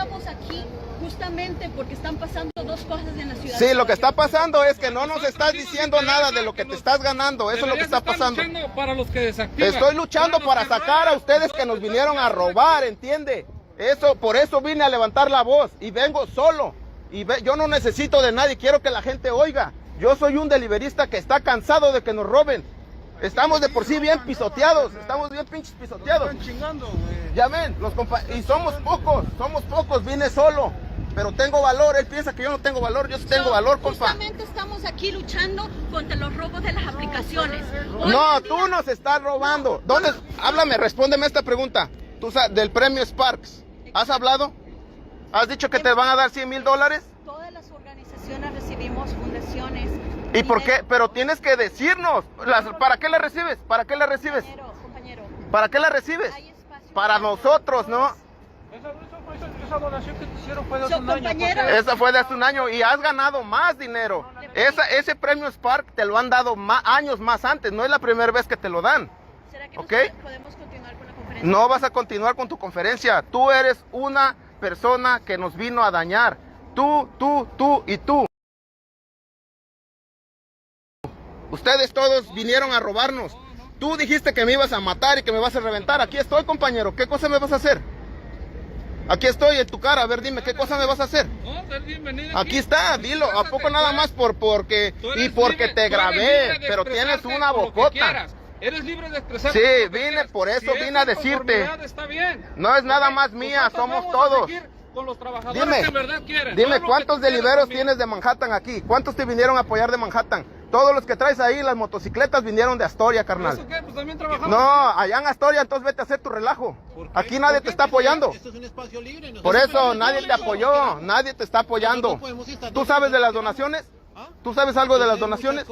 estamos aquí justamente porque están pasando dos cosas en la ciudad. Sí, lo que está pasando es que no nos estás diciendo nada de lo que te estás ganando. Eso es lo que está pasando. Para los que desactivan. Estoy luchando para sacar a ustedes que nos vinieron a robar, ¿entiende? Eso, por eso vine a levantar la voz y vengo solo. Y yo no necesito de nadie, quiero que la gente oiga. Yo soy un deliverista que está cansado de que nos roben. Estamos de por sí bien pisoteados, estamos bien pinches pisoteados. Ya ven, y somos pocos, vine solo. Pero tengo valor, él piensa que yo no tengo valor, yo sí tengo valor, compa. Justamente estamos aquí luchando contra los robos de las aplicaciones. No, tú nos estás robando. ¿Dónde? Háblame, respóndeme esta pregunta. Tú del premio Sparks, ¿has hablado? ¿Has dicho que te van a dar $100,000? Todas las organizaciones recibimos fundaciones. ¿Y por qué? Pero tienes que decirnos. ¿Para qué la recibes? ¿Para qué la recibes? Compañero. ¿Para qué la recibes? Para nosotros, ¿no? Esa donación que te hicieron fue de hace un año. Esa fue de hace un año y has ganado más dinero. Ese premio Spark te lo han dado años más antes, no es la primera vez que te lo dan. ¿Será que podemos continuar con la conferencia? No vas a continuar con tu conferencia. Tú eres una persona que nos vino a dañar. Tú y tú. Ustedes todos vinieron a robarnos. Tú dijiste que me ibas a matar y que me vas a reventar. Aquí estoy, compañero. ¿Qué cosa me vas a hacer? Aquí estoy en tu cara. A ver, dime, ¿qué cosa me vas a hacer? Aquí está, dilo. ¿A poco nada más porque te grabé? Pero tienes una bocota. Eres libre de expresarte. Sí, vine, por eso vine a decirte. No es nada más mía, somos todos. Con los trabajadores que en verdad quieren. Dime, ¿cuántos deliveros tienes de Manhattan aquí? ¿Cuántos te vinieron a apoyar de Manhattan? Todos los que traes ahí, las motocicletas, vinieron de Astoria, carnal. ¿Eso qué? Pues también trabajamos. No, allá en Astoria, entonces vete a hacer tu relajo. Aquí nadie te está apoyando. Esto es un espacio libre. Por eso, nadie te apoyó, nadie te está apoyando. ¿Tú sabes de las donaciones? ¿Tú sabes algo de las donaciones?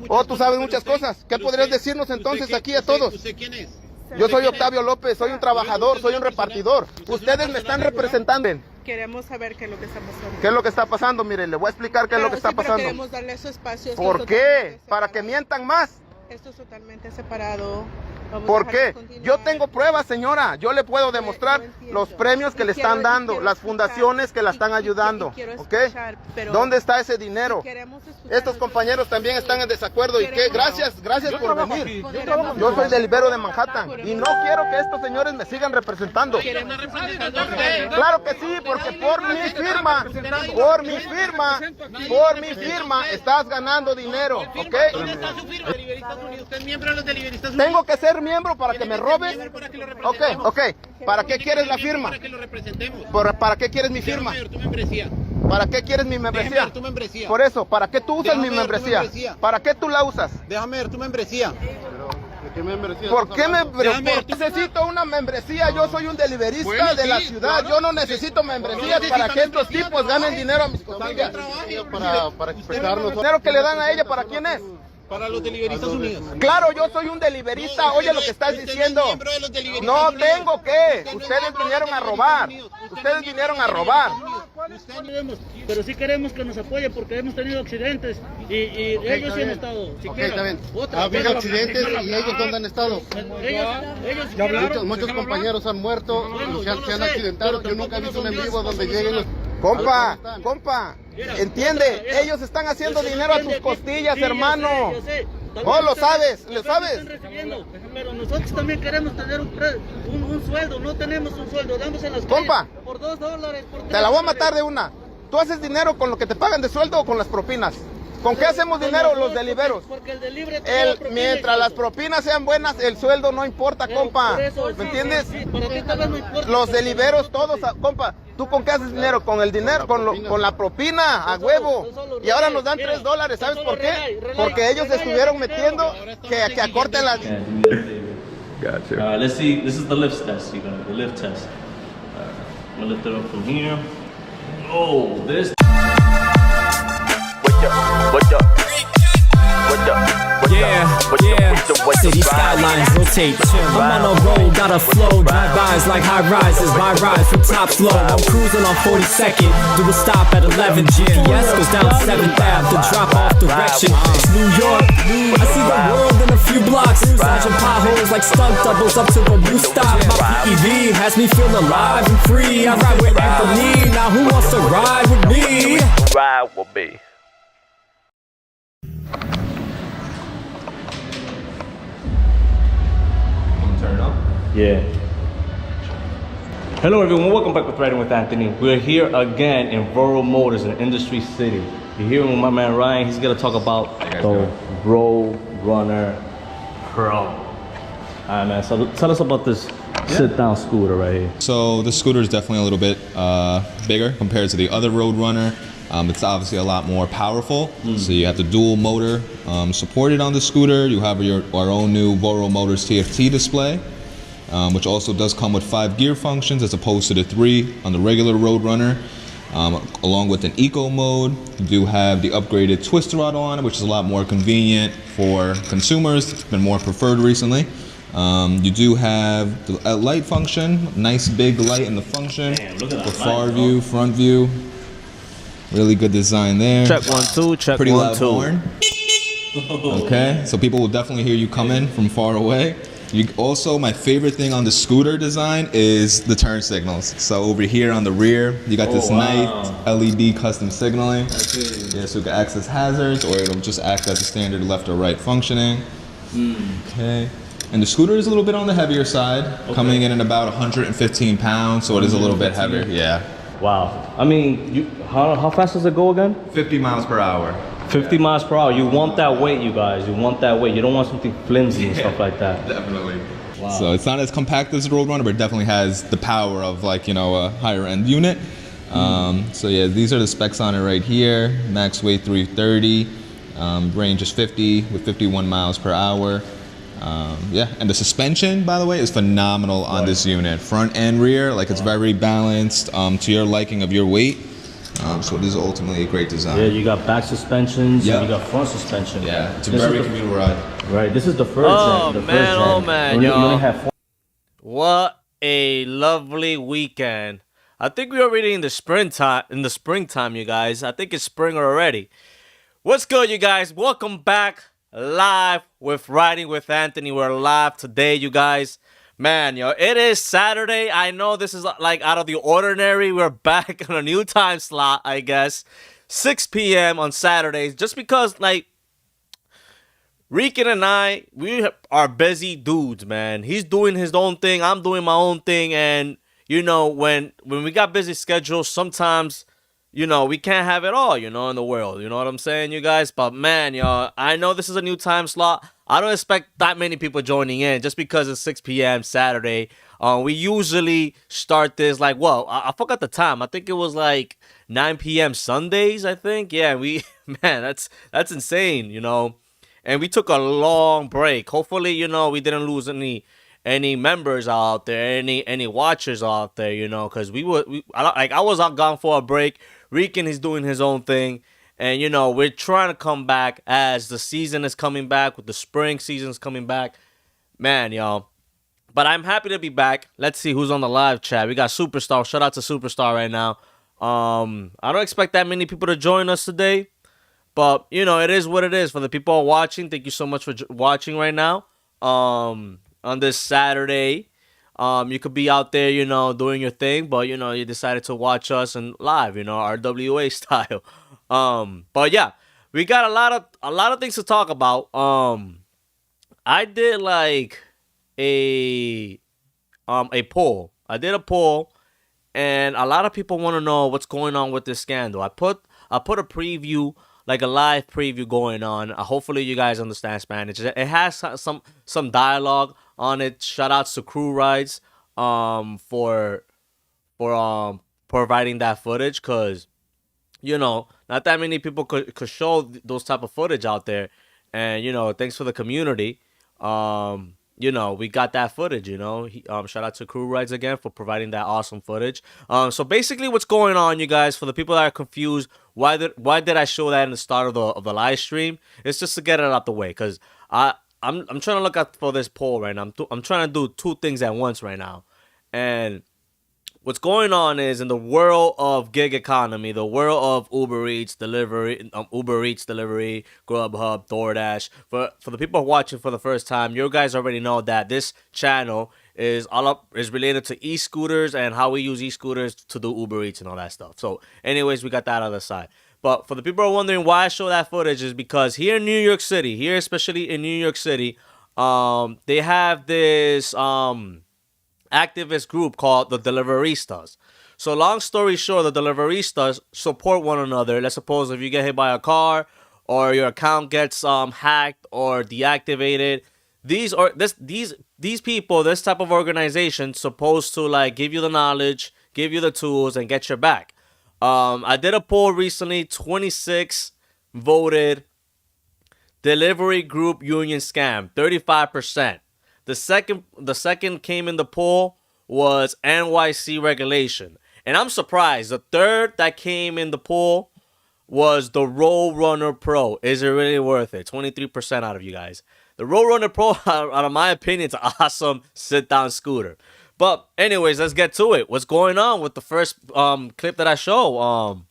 Oh, tú sabes muchas cosas. ¿Qué podrías decirnos entonces aquí a todos? ¿Usted quién es? Yo soy Octavio López, soy un trabajador, soy un repartidor. Ustedes me están representando. Queremos saber qué es lo que está pasando. ¿Qué es lo que está pasando? Miren, le voy a explicar qué es lo que está pasando. Queremos darle su espacio. ¿Por qué? ¿Para que mientan más? Esto es totalmente separado. ¿Por qué? Yo tengo pruebas, señora. Yo le puedo demostrar los premios que le están dando, las fundaciones que la están ayudando. ¿Ok? ¿Dónde está ese dinero? Estos compañeros también están en desacuerdo. ¿Y qué? Gracias por venir. Yo soy del Ibero de Manhattan y no quiero que estos señores me sigan representando. Claro que sí, porque por mi firma estás ganando dinero. ¿Ok? ¿Usted es miembro de los deliveristas? Tengo que ser miembro para que me robes. Ok. ¿Para qué quieres la firma? Para que lo representemos. ¿Para qué quieres mi firma? Déjame ver tu membresía. ¿Para qué quieres mi membresía? Déjame ver tu membresía. Por eso, ¿para qué tú usas mi membresía? ¿Para qué tú la usas? Déjame ver tu membresía. ¿Por qué necesito una membresía? Yo soy un deliverista de la ciudad. Yo no necesito membresías para que estos tipos ganen dinero a mis costillas. Para expresarnos. ¿Dinero que le dan a ella para quién es? Para los deliveristas unidos. Claro, yo soy un deliverista. Oye lo que estás diciendo. No tengo que. Ustedes vinieron a robar. Pero sí queremos que nos apoyen porque hemos tenido accidentes y ellos sí han estado. Ha habido accidentes y ellos dónde han estado. Ellos Muchos compañeros han muerto, se han accidentado. Yo nunca he visto un en vivo donde lleguen los... Compa, entiende, ellos están haciendo dinero a tus costillas, hermano. Oh, lo sabes. Pero nosotros también queremos tener un sueldo, no tenemos un sueldo, damos en las Compa, por $2, por $3. Te la voy a matar de una. ¿Tú haces dinero con lo que te pagan de sueldo o con las propinas? ¿Con qué hacemos dinero los deliveros? Porque el delivery mientras las propinas sean buenas, el sueldo no importa, compa. ¿Me entiendes? Los deliveros todos, compa. ¿Tú con qué haces dinero? Con el dinero, con la propina, a huevo. Y ahora nos dan $3, ¿sabes por qué? Porque ellos estuvieron metiendo que acorten las... Gotcha. Let's see. This is the lift test. The lift test. I'm gonna lift it up from here. Oh, this. City skylines rotate. I'm on a road, got a flow. Drive-bys like high rises. By rise from top flow. I'm cruising on 42nd. Do a stop at 11. GPS goes down 7th Ave. The drop off direction. It's New York. I see the world in a few blocks, dodging potholes like stunt doubles up to the new stop. My PEV has me feel alive and free. I ride with Anthony, now who wants to ride with me? Ride will be. Turn it up? Yeah. Hello everyone, welcome back with Riding with Anthony. We're here again in Voro Motors in Industry City. You're here with my man Ryan. He's gonna talk about the Road Runner Pro. Alright man, so tell us about this sit-down scooter right here. So this scooter is definitely a little bit bigger compared to the other Road Runner. It's obviously a lot more powerful. So you have the dual motor supported on the scooter. You have our own new Voro Motors TFT display, which also does come with 5 gear functions as opposed to the 3 on the regular Road Runner. Along with an eco mode, you do have the upgraded twist throttle on it, which is a lot more convenient for consumers. It's been more preferred recently. You do have the light function, nice big light in the function. Damn, look at for far view, front view. Really good design there. Check 1 2, check Pretty 1 loud 2. horn. Okay, so people will definitely hear you coming from far away. Also, my favorite thing on the scooter design is the turn signals. So over here on the rear, you got this nice LED custom signaling. Yeah, so you can access hazards, or it'll just act as a standard left or right functioning. Okay. And the scooter is a little bit on the heavier side, coming in at about 115 pounds, so it is a little bit heavier. Yeah. Wow. I mean, how fast does it go again? 50 miles per hour. 50 miles per hour. You want that weight, you guys. You want that weight. You don't want something flimsy and stuff like that. Definitely. Wow. So it's not as compact as the Road Runner, but it definitely has the power of, like, you know, a higher end unit. So yeah, these are the specs on it right here. Max weight 330, range is 50 with 51 miles per hour. Yeah, and the suspension, by the way, is phenomenal on this unit. Front and rear, like, it's very balanced to your liking of your weight. So it is ultimately a great design. Yeah, you got back suspensions, and you got front suspension. Yeah, it's a very commuter ride. Right, this is the first gen. Oh man, you yo. only have 4. What a lovely weekend. I think we're already in the springtime, you guys. I think it's spring already. What's good, you guys? Welcome back live with Riding with Anthony. We're live today, you guys. Man, yo, it is Saturday. I know this is like out of the ordinary. We're back on a new time slot, I guess. 6 p.m. on Saturdays. Just because, like, Rican and I, we are busy dudes, man. He's doing his own thing. I'm doing my own thing. And, you know, when we got busy schedules, sometimes, you know, we can't have it all, you know, in the world. You know what I'm saying, you guys? But, man, yo, I know this is a new time slot. I don't expect that many people joining in just because it's 6 p.m. Saturday. We usually start this like, well, I forgot the time. I think it was like 9 p.m. Sundays, I think. Yeah, man, that's insane, you know. And we took a long break. Hopefully, you know, we didn't lose any members out there, any watchers out there, you know, because I was out gone for a break. Rican is doing his own thing. And, you know, we're trying to come back as the season is coming back, with the spring season's coming back. Man, y'all. But I'm happy to be back. Let's see who's on the live chat. We got Superstar. Shout out to Superstar right now. I don't expect that many people to join us today. But, you know, it is what it is. For the people watching, thank you so much for watching right now. On this Saturday. You could be out there, you know, doing your thing. But, you know, you decided to watch us and live, you know, our WA style. But yeah, we got a lot of things to talk about. I did like a poll. I did a poll, and a lot of people want to know what's going on with this scandal. I put a preview, like a live preview going on. Hopefully you guys understand Spanish. It has some dialogue on it. Shout outs to Crew Rides for providing that footage, because, you know, not that many people could show those type of footage out there. And, you know, thanks for the community. You know, we got that footage, you know. Shout out to Crew Rides again for providing that awesome footage. So basically what's going on, you guys, for the people that are confused, why did I show that in the start of the live stream? It's just to get it out the way, because I'm trying to look out for this poll right now. I'm trying to do 2 things at once right now. And what's going on is in the world of gig economy, the world of Uber Eats delivery, Grubhub, DoorDash. For the people watching for the first time, you guys already know that this channel is related to e-scooters and how we use e-scooters to do Uber Eats and all that stuff. So, anyways, we got that on the side. But for the people who are wondering why I show that footage is because here in New York City, especially in New York City, they have this activist group called the Deliveristas. So long story short, the Deliveristas support one another. Let's suppose if you get hit by a car or your account gets hacked or deactivated, these people, this type of organization, supposed to like give you the knowledge, give you the tools, and get your back. I did a poll recently. 26 voted delivery group union scam. 35%. The second came in the poll was NYC regulation. And I'm surprised. The third that came in the poll was the Road Runner Pro. Is it really worth it? 23% out of you guys. The Road Runner Pro, out of my opinion, it's an awesome sit-down scooter. But anyways, let's get to it. What's going on with the first clip that I show?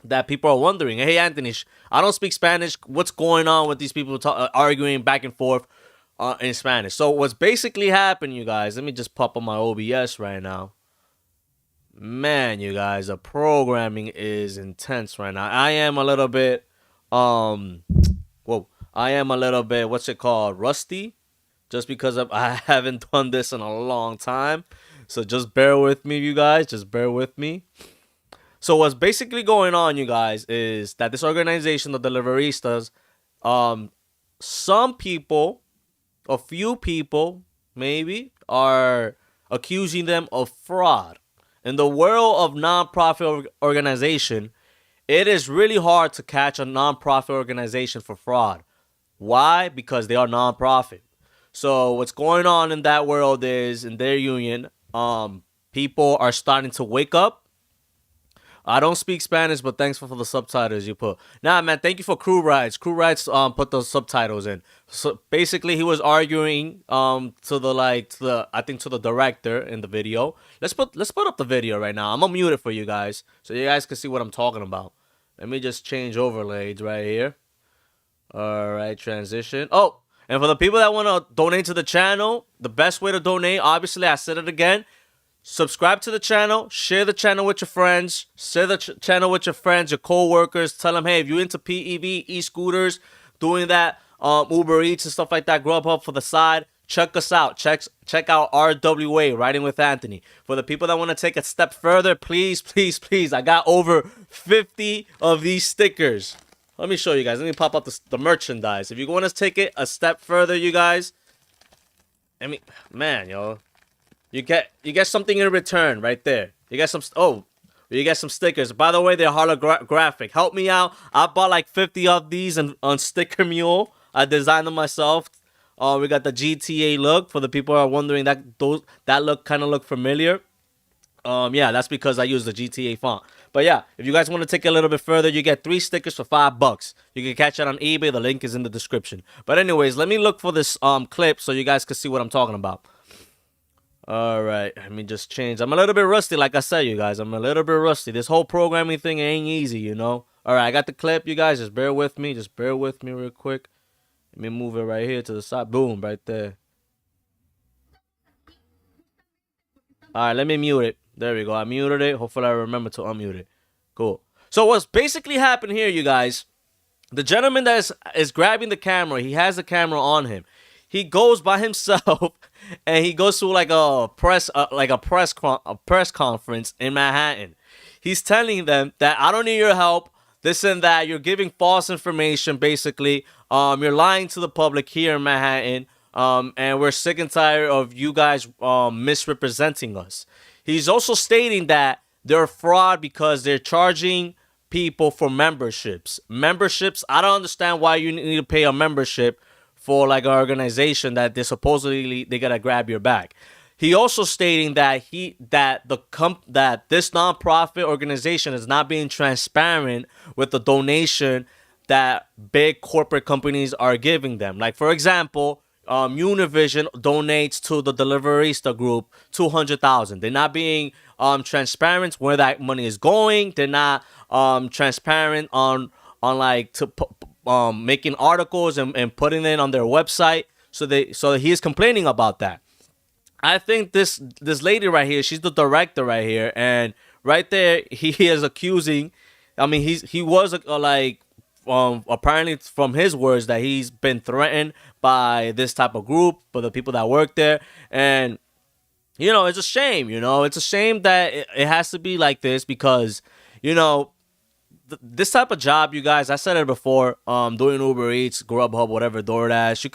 That people are wondering. Hey, Anthony, I don't speak Spanish. What's going on with these people arguing back and forth in Spanish? So what's basically happened, you guys, let me just pop on my OBS right now. Man, you guys, the programming is intense right now. I am a little bit, what's it called? Rusty. Just because I haven't done this in a long time. So just bear with me, you guys. Just bear with me. So what's basically going on, you guys, is that this organization, the Deliveristas, some people, a few people, maybe, are accusing them of fraud. In the world of nonprofit organization, it is really hard to catch a nonprofit organization for fraud. Why? Because they are nonprofit. So what's going on in that world is, in their union, people are starting to wake up. I don't speak Spanish, but thanks for the subtitles you put. Nah, man, thank you for Crew Rides. Crew Rides put those subtitles in. So basically, he was arguing to the director in the video. Let's put up the video right now. I'm gonna mute it for you guys so you guys can see what I'm talking about. Let me just change overlays right here. All right, transition. Oh. And for the people that want to donate to the channel, the best way to donate, obviously, I said it again, subscribe to the channel, share the channel with your friends, share the channel with your friends, your co-workers. Tell them, hey, if you're into PEV, e-scooters, doing that, Uber Eats and stuff like that, Grubhub for the side, check us out. Check out RWA, Riding with Anthony. For the people that want to take a step further, please, please, please, I got over 50 of these stickers. Let me show you guys. Let me pop up the merchandise. If you want to take it a step further, you guys. I mean, man, yo. You get something in return right there. You get some stickers. By the way, they're holographic. Help me out. I bought like 50 of these on Sticker Mule. I designed them myself. We got the GTA look. For the people who are wondering, that look kind of look familiar. Yeah, that's because I use the GTA font. But yeah, if you guys want to take it a little bit further, you get 3 stickers for $5. You can catch it on eBay. The link is in the description. But anyways, let me look for this clip so you guys can see what I'm talking about. All right, let me just change. I'm a little bit rusty, like I said, you guys. I'm a little bit rusty. This whole programming thing ain't easy, you know. All right, I got the clip, you guys. Just bear with me. Just bear with me real quick. Let me move it right here to the side. Boom, right there. All right, let me mute it. There we go. I muted it. Hopefully I remember to unmute it. Cool. So what's basically happened here, you guys, the gentleman that is grabbing the camera, he has the camera on him. He goes by himself and he goes to like a press conference in Manhattan. He's telling them that I don't need your help, this and that. You're giving false information, basically. You're lying to the public here in Manhattan. And we're sick and tired of you guys misrepresenting us. He's also stating that they're fraud because they're charging people for memberships. I don't understand why you need to pay a membership for like an organization that they gotta grab your back. He also stating that that this nonprofit organization is not being transparent with the donation that big corporate companies are giving them. Like for example, Univision donates to the Deliverista group $200,000. They're not being transparent where that money is going. They're not transparent on like making articles and putting it on their website. So he is complaining about that. I think this lady right here, she's the director right here, and right there he is accusing. I mean, he was apparently from his words that he's been threatened by this type of group, by the people that work there, and you know, it's a shame. You know, it's a shame that it has to be like this because, you know, this type of job, you guys, I said it before, doing Uber Eats, Grubhub, whatever, DoorDash, you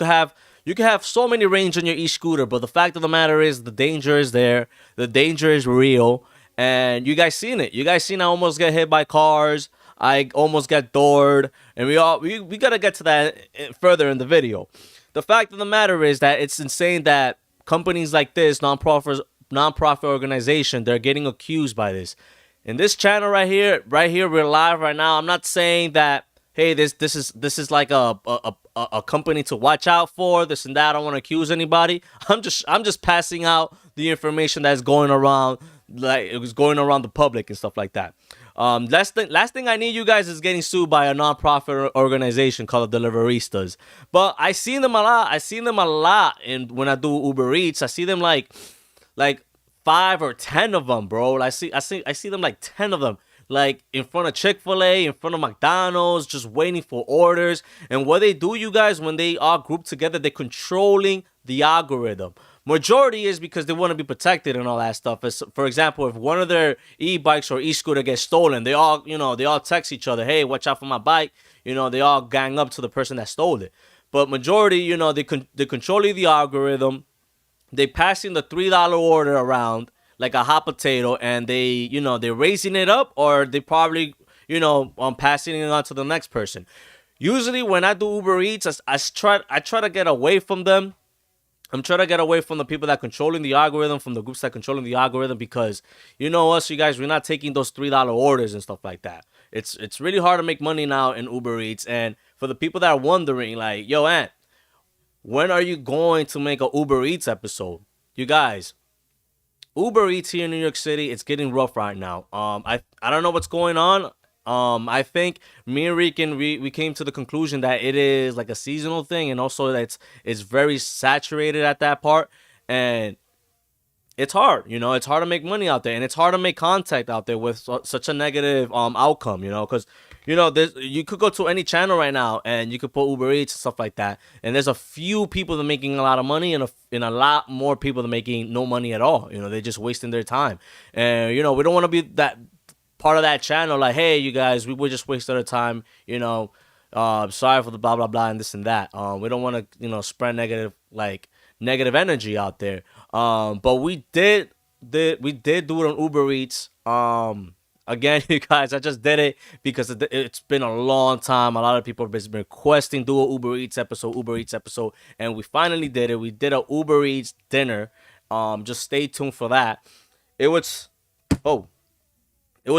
could have so many range on your e-scooter, but the fact of the matter is the danger is there, the danger is real, and you guys seen it. You guys seen I almost get hit by cars, I almost get doored, and we gotta get to that further in the video. The fact of the matter is that it's insane that companies like this, non-profit organization, they're getting accused by this. In this channel right here, we're live right now. I'm not saying that, hey, this is like a company to watch out for, this and that. I don't want to accuse anybody. I'm just passing out the information that's going around, like it was going around the public and stuff like that. Last thing I need you guys is getting sued by a non-profit organization called the Deliveristas. But I seen them a lot. And when I do Uber Eats, I see them like 5 or 10 of them, bro. I see them like 10 of them, like in front of Chick-fil-A, in front of McDonald's, just waiting for orders. And what they do, you guys, when they all group together, they're controlling the algorithm. Majority is because they want to be protected and all that stuff. For example, if one of their e-bikes or e-scooter gets stolen, they all text each other, hey, watch out for my bike. You know, they all gang up to the person that stole it. But majority, you know, they're controlling the algorithm. They passing the $3 order around like a hot potato, and they're raising it up, or they probably, passing it on to the next person. Usually when I do Uber Eats, I try to get away from them. I'm trying to get away from the people that are controlling the algorithm, from the groups that are controlling the algorithm, because you know us, you guys, we're not taking those $3 orders and stuff like that. It's really hard to make money now in Uber Eats. And for the people that are wondering, like, yo, Ant, when are you going to make a Uber Eats episode? You guys, Uber Eats here in New York City, it's getting rough right now. I don't know what's going on. I think me and Rican, we came to the conclusion that it is like a seasonal thing, and also that it's very saturated at that part, and it's hard, it's hard to make money out there, and it's hard to make contact out there with such a negative outcome, because you could go to any channel right now and you could put Uber Eats and stuff like that, and there's a few people that are making a lot of money, and a lot more people that are making no money at all. They're just wasting their time, and we don't want to be that part of that channel, like, hey, you guys, we just wasted our time, sorry for the blah blah blah and this and that. We don't want to spread negative energy out there. But we did do it on Uber Eats. Again, you guys, I just did it because it's been a long time. A lot of people have been requesting do a Uber Eats episode, and we finally did it. We did a Uber Eats dinner. Just stay tuned for that. It was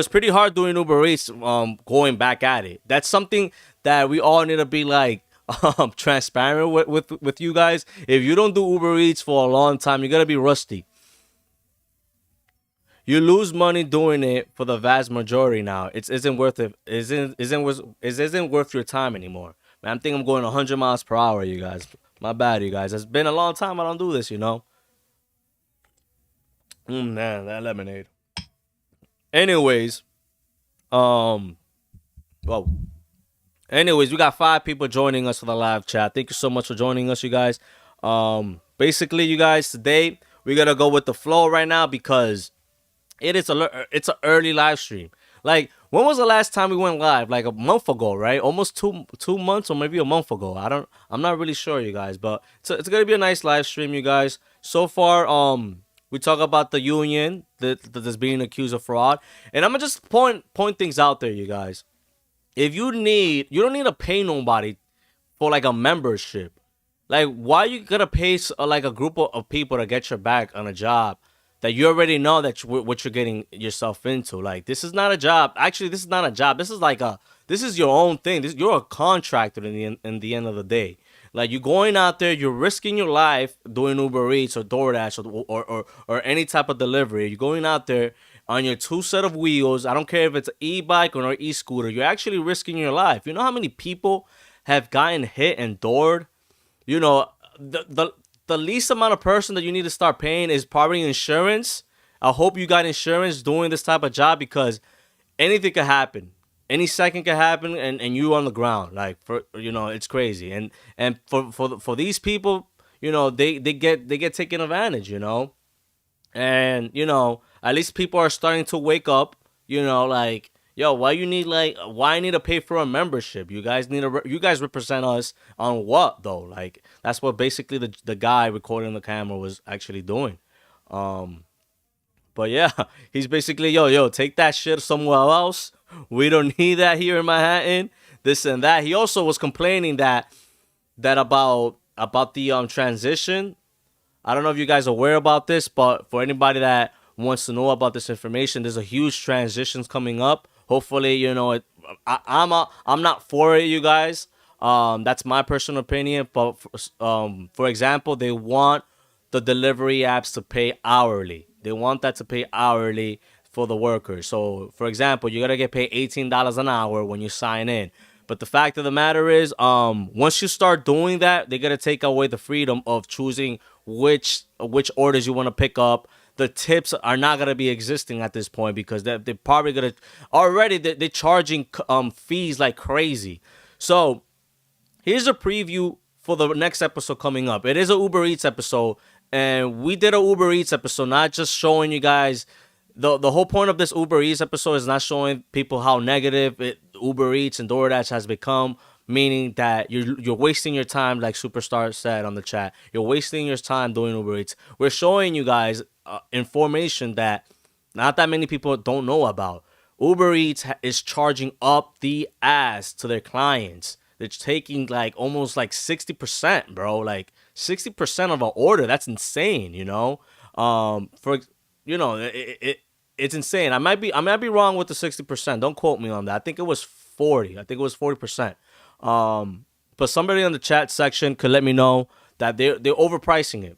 pretty hard doing Uber Eats, going back at it. That's something that we all need to be like transparent with you guys. If you don't do Uber Eats for a long time, you're gonna be rusty. You lose money doing it for the vast majority now. It isn't worth it. It isn't worth your time anymore. Man, I think I'm going 100 miles per hour, you guys. My bad, you guys. It's been a long time I don't do this, Man, that lemonade. Anyways, we got 5 people joining us for the live chat. Thank you so much for joining us, you guys. Basically, you guys, today we're gonna go with the flow right now because it's an early live stream. Like, when was the last time we went live? Like a month ago, right? Almost two months, or maybe a month ago. I'm not really sure, you guys, but it's gonna be a nice live stream, you guys. So far, we talk about the union that's being accused of fraud, and I'm gonna just point things out there, you guys. If you don't need to pay nobody for like a membership. Like, why you gotta pay like a group of people to get your back on a job that you already know what you're getting yourself into? Like, this is not a job. Actually, this is not a job. This is your own thing. You're a contractor in the end of the day. Like, you're going out there, you're risking your life doing Uber Eats or DoorDash or any type of delivery. You're going out there on your 2 set of wheels. I don't care if it's an e-bike or an e-scooter. You're actually risking your life. You know how many people have gotten hit and doored? You know, the least amount of person that you need to start paying is probably insurance. I hope you got insurance doing this type of job, because anything could happen. Any second could happen, and you on the ground. Like, for, you know, it's crazy. And for these people, you know, they get taken advantage, you know. And, you know, at least people are starting to wake up, you know, like, yo, why I need to pay for a membership? You guys represent us on what, though? Like, that's what basically the guy recording the camera was actually doing. But yeah, he's basically, yo, take that shit somewhere else. We don't need that here in Manhattan. This and that. He also was complaining that about the transition. I don't know if you guys are aware about this, but for anybody that wants to know about this information, there's a huge transitions coming up. Hopefully, you know, I'm not for it, you guys. That's my personal opinion. But for example, they want the delivery apps to pay hourly. They want that to pay hourly for the workers. So, for example, you gotta get paid $18 an hour when you sign in. But the fact of the matter is, once you start doing that, they're gonna take away the freedom of choosing which orders you want to pick up. The tips are not gonna be existing at this point, because they're probably gonna already they're charging fees like crazy. So here's a preview for the next episode coming up. It is an Uber Eats episode, and we did an Uber Eats episode, not just showing you guys. The whole point of this Uber Eats episode is not showing people how negative Uber Eats and DoorDash has become, meaning that you're wasting your time, like Superstar said on the chat. You're wasting your time doing Uber Eats. We're showing you guys information that not that many people don't know about. Uber Eats is charging up the ass to their clients. They're taking almost 60%, bro. Like 60% of an order. That's insane, you know. It's insane. I might be wrong with the 60%. Don't quote me on that. I think it was 40. I think it was 40%. But somebody on the chat section could let me know that they're overpricing it.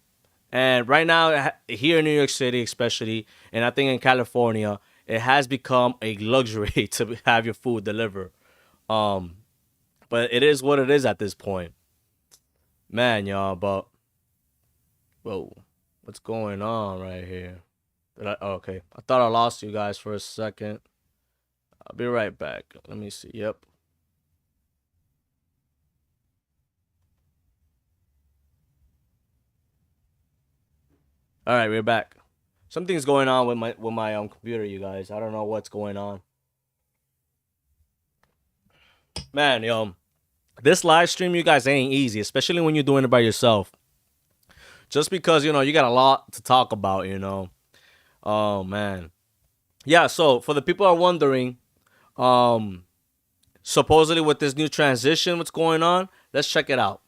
And right now, here in New York City especially, and I think in California, it has become a luxury to have your food delivered. But it is what it is at this point. Man, y'all, but... Whoa. What's going on right here? Okay. I thought I lost you guys for a second. I'll be right back. Let me see. Yep. All right, we're back. Something's going on with my computer, you guys. I don't know what's going on. Man, yo, this live stream, you guys, ain't easy, especially when you're doing it by yourself. Just because, you know, you got a lot to talk about, you know. Oh, man. Yeah, so for the people who are wondering, supposedly with this new transition, what's going on? Let's check it out.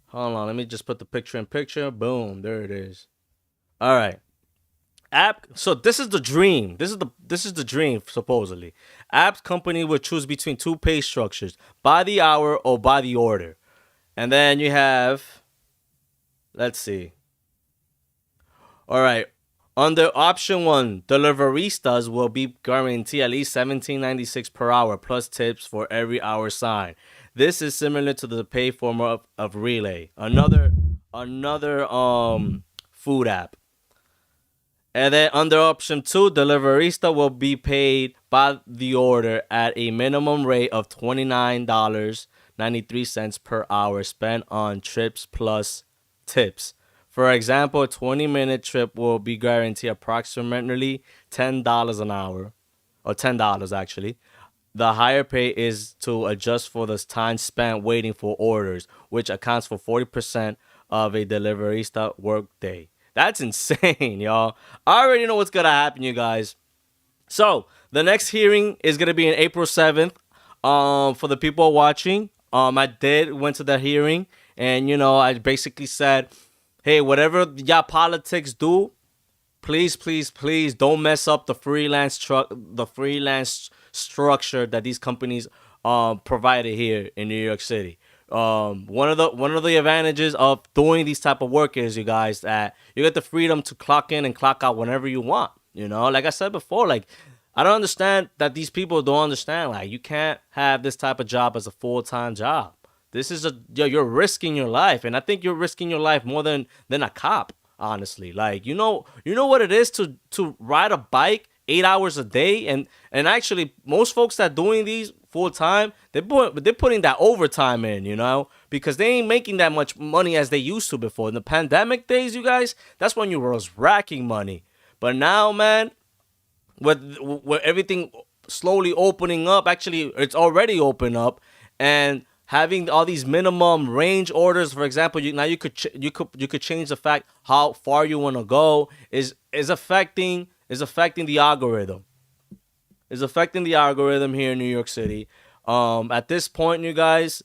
Hold on, let me just put the picture in picture. Boom, there it is. All right. So this is the dream. This is the dream, supposedly. App company will choose between two pay structures, by the hour or by the order. And then you have, let's see. All right. Under option 1, deliveristas will be guaranteed at least $17.96 per hour plus tips for every hour signed. This is similar to the pay form of Relay, another food app. And then under option 2, deliverista will be paid by the order at a minimum rate of $29.93 per hour spent on trips plus tips. For example, a 20-minute trip will be guaranteed approximately $10 an hour, or $10 actually. The higher pay is to adjust for the time spent waiting for orders, which accounts for 40% of a deliverista workday. That's insane, y'all. I already know what's going to happen, you guys. So, the next hearing is going to be on April 7th. For the people watching, I went to the hearing, and, you know, I basically said, hey, whatever y'all politics do, please, please, please don't mess up the freelance structure that these companies provided here in New York City. One of the advantages of doing these type of work is, you guys, that you get the freedom to clock in and clock out whenever you want. You know, like I said before, like I don't understand that these people don't understand. Like you can't have this type of job as a full-time job. This is you're risking your life, and I think you're risking your life more than a cop. Honestly, like you know what it is to ride a bike 8 hours a day, and actually most folks that doing these full time, they're putting that overtime in, you know, because they ain't making that much money as they used to before. In the pandemic days, you guys, that's when you was racking money. But now, man, with everything slowly opening up, actually it's already open up, and having all these minimum range orders, for example, you could change the fact how far you want to go is affecting the algorithm. Is affecting the algorithm here in New York City. At this point, you guys,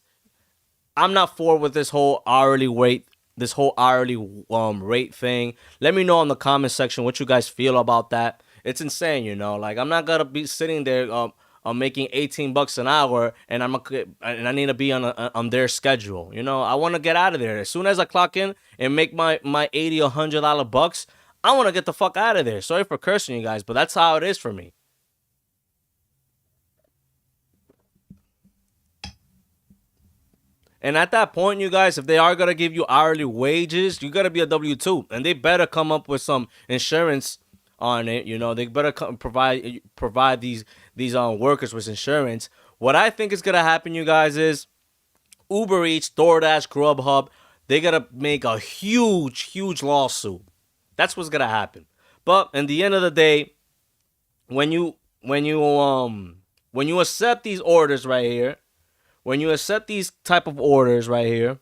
I'm not for with this whole hourly rate thing. Let me know in the comment section what you guys feel about that. It's insane, you know. Like I'm not gonna be sitting there I'm making $18 an hour, and I need to be on their schedule. You know, I want to get out of there as soon as I clock in and make my $80 or $100 bucks. I want to get the fuck out of there. Sorry for cursing you guys, but that's how it is for me. And at that point, you guys, if they are gonna give you hourly wages, you gotta be a W-2, and they better come up with some insurance on it. You know, they better provide these workers with insurance. What I think is gonna happen, you guys, is Uber Eats, DoorDash, Grubhub, they gotta make a huge lawsuit. That's what's gonna happen. But in the end of the day, when you accept these orders right here, when you accept these type of orders right here,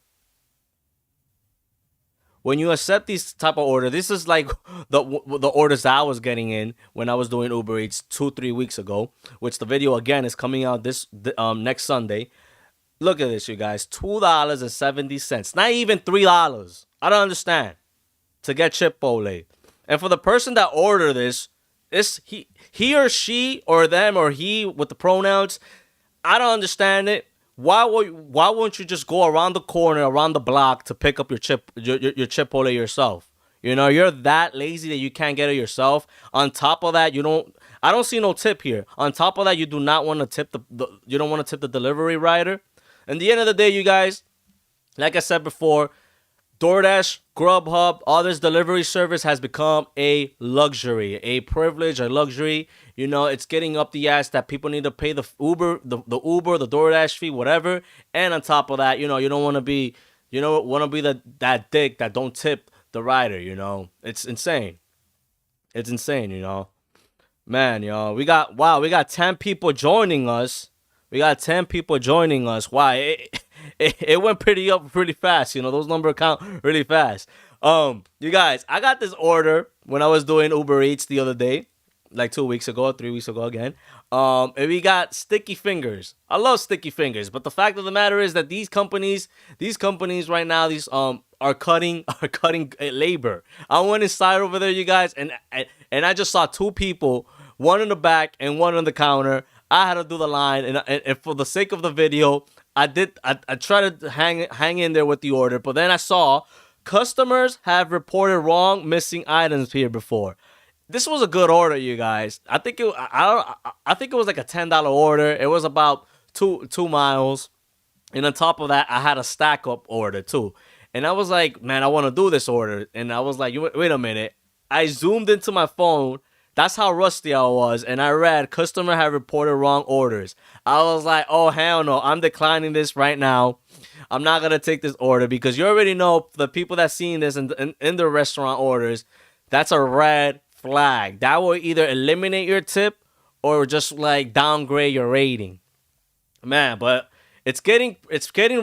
when you accept these type of orders, this is like the orders that I was getting in when I was doing Uber Eats 2-3 weeks ago, which the video again is coming out this next Sunday. Look at this, you guys, $2.70, not even $3. I don't understand, to get Chipotle. And for the person that ordered this, it's he or she or them or he with the pronouns. I don't understand it. Why won't you just go around the corner, around the block to pick up your Chipotle yourself? You know, you're that lazy that you can't get it yourself. On top of that, I don't see no tip here. On top of that, you do not want to tip you don't want to tip the delivery rider. At the end of the day, you guys, like I said before, DoorDash, Grubhub, all this delivery service has become a luxury, a privilege, a luxury. You know, it's getting up the ass that people need to pay the Uber, the DoorDash fee, whatever. And on top of that, you know, you don't want to be, that dick that don't tip the rider. You know, it's insane. It's insane. You know, man, yo, we got 10 people joining us. Why? It went pretty fast, you know. Those numbers count really fast. You guys, I got this order when I was doing Uber Eats the other day, like 2 weeks ago, 3 weeks ago again. And we got sticky fingers. I love sticky fingers, but the fact of the matter is that these companies right now, are cutting labor. I went inside over there, you guys, and I just saw two people, one in the back and one on the counter. I had to do the line, and for the sake of the video, I tried to hang in there with the order, but then I saw customers have reported wrong missing items here before. This was a good order, you guys. I think it was like a $10 order. It was about 2 miles, and on top of that, I had a stack up order too. And I was like, man, I want to do this order, and I was like, wait a minute. I zoomed into my phone. That's how rusty I was, and I read, customer have reported wrong orders. I was like, oh, hell no, I'm declining this right now. I'm not going to take this order, because you already know the people that seen this in the restaurant orders, that's a red flag. That will either eliminate your tip or just like downgrade your rating. Man, but it's getting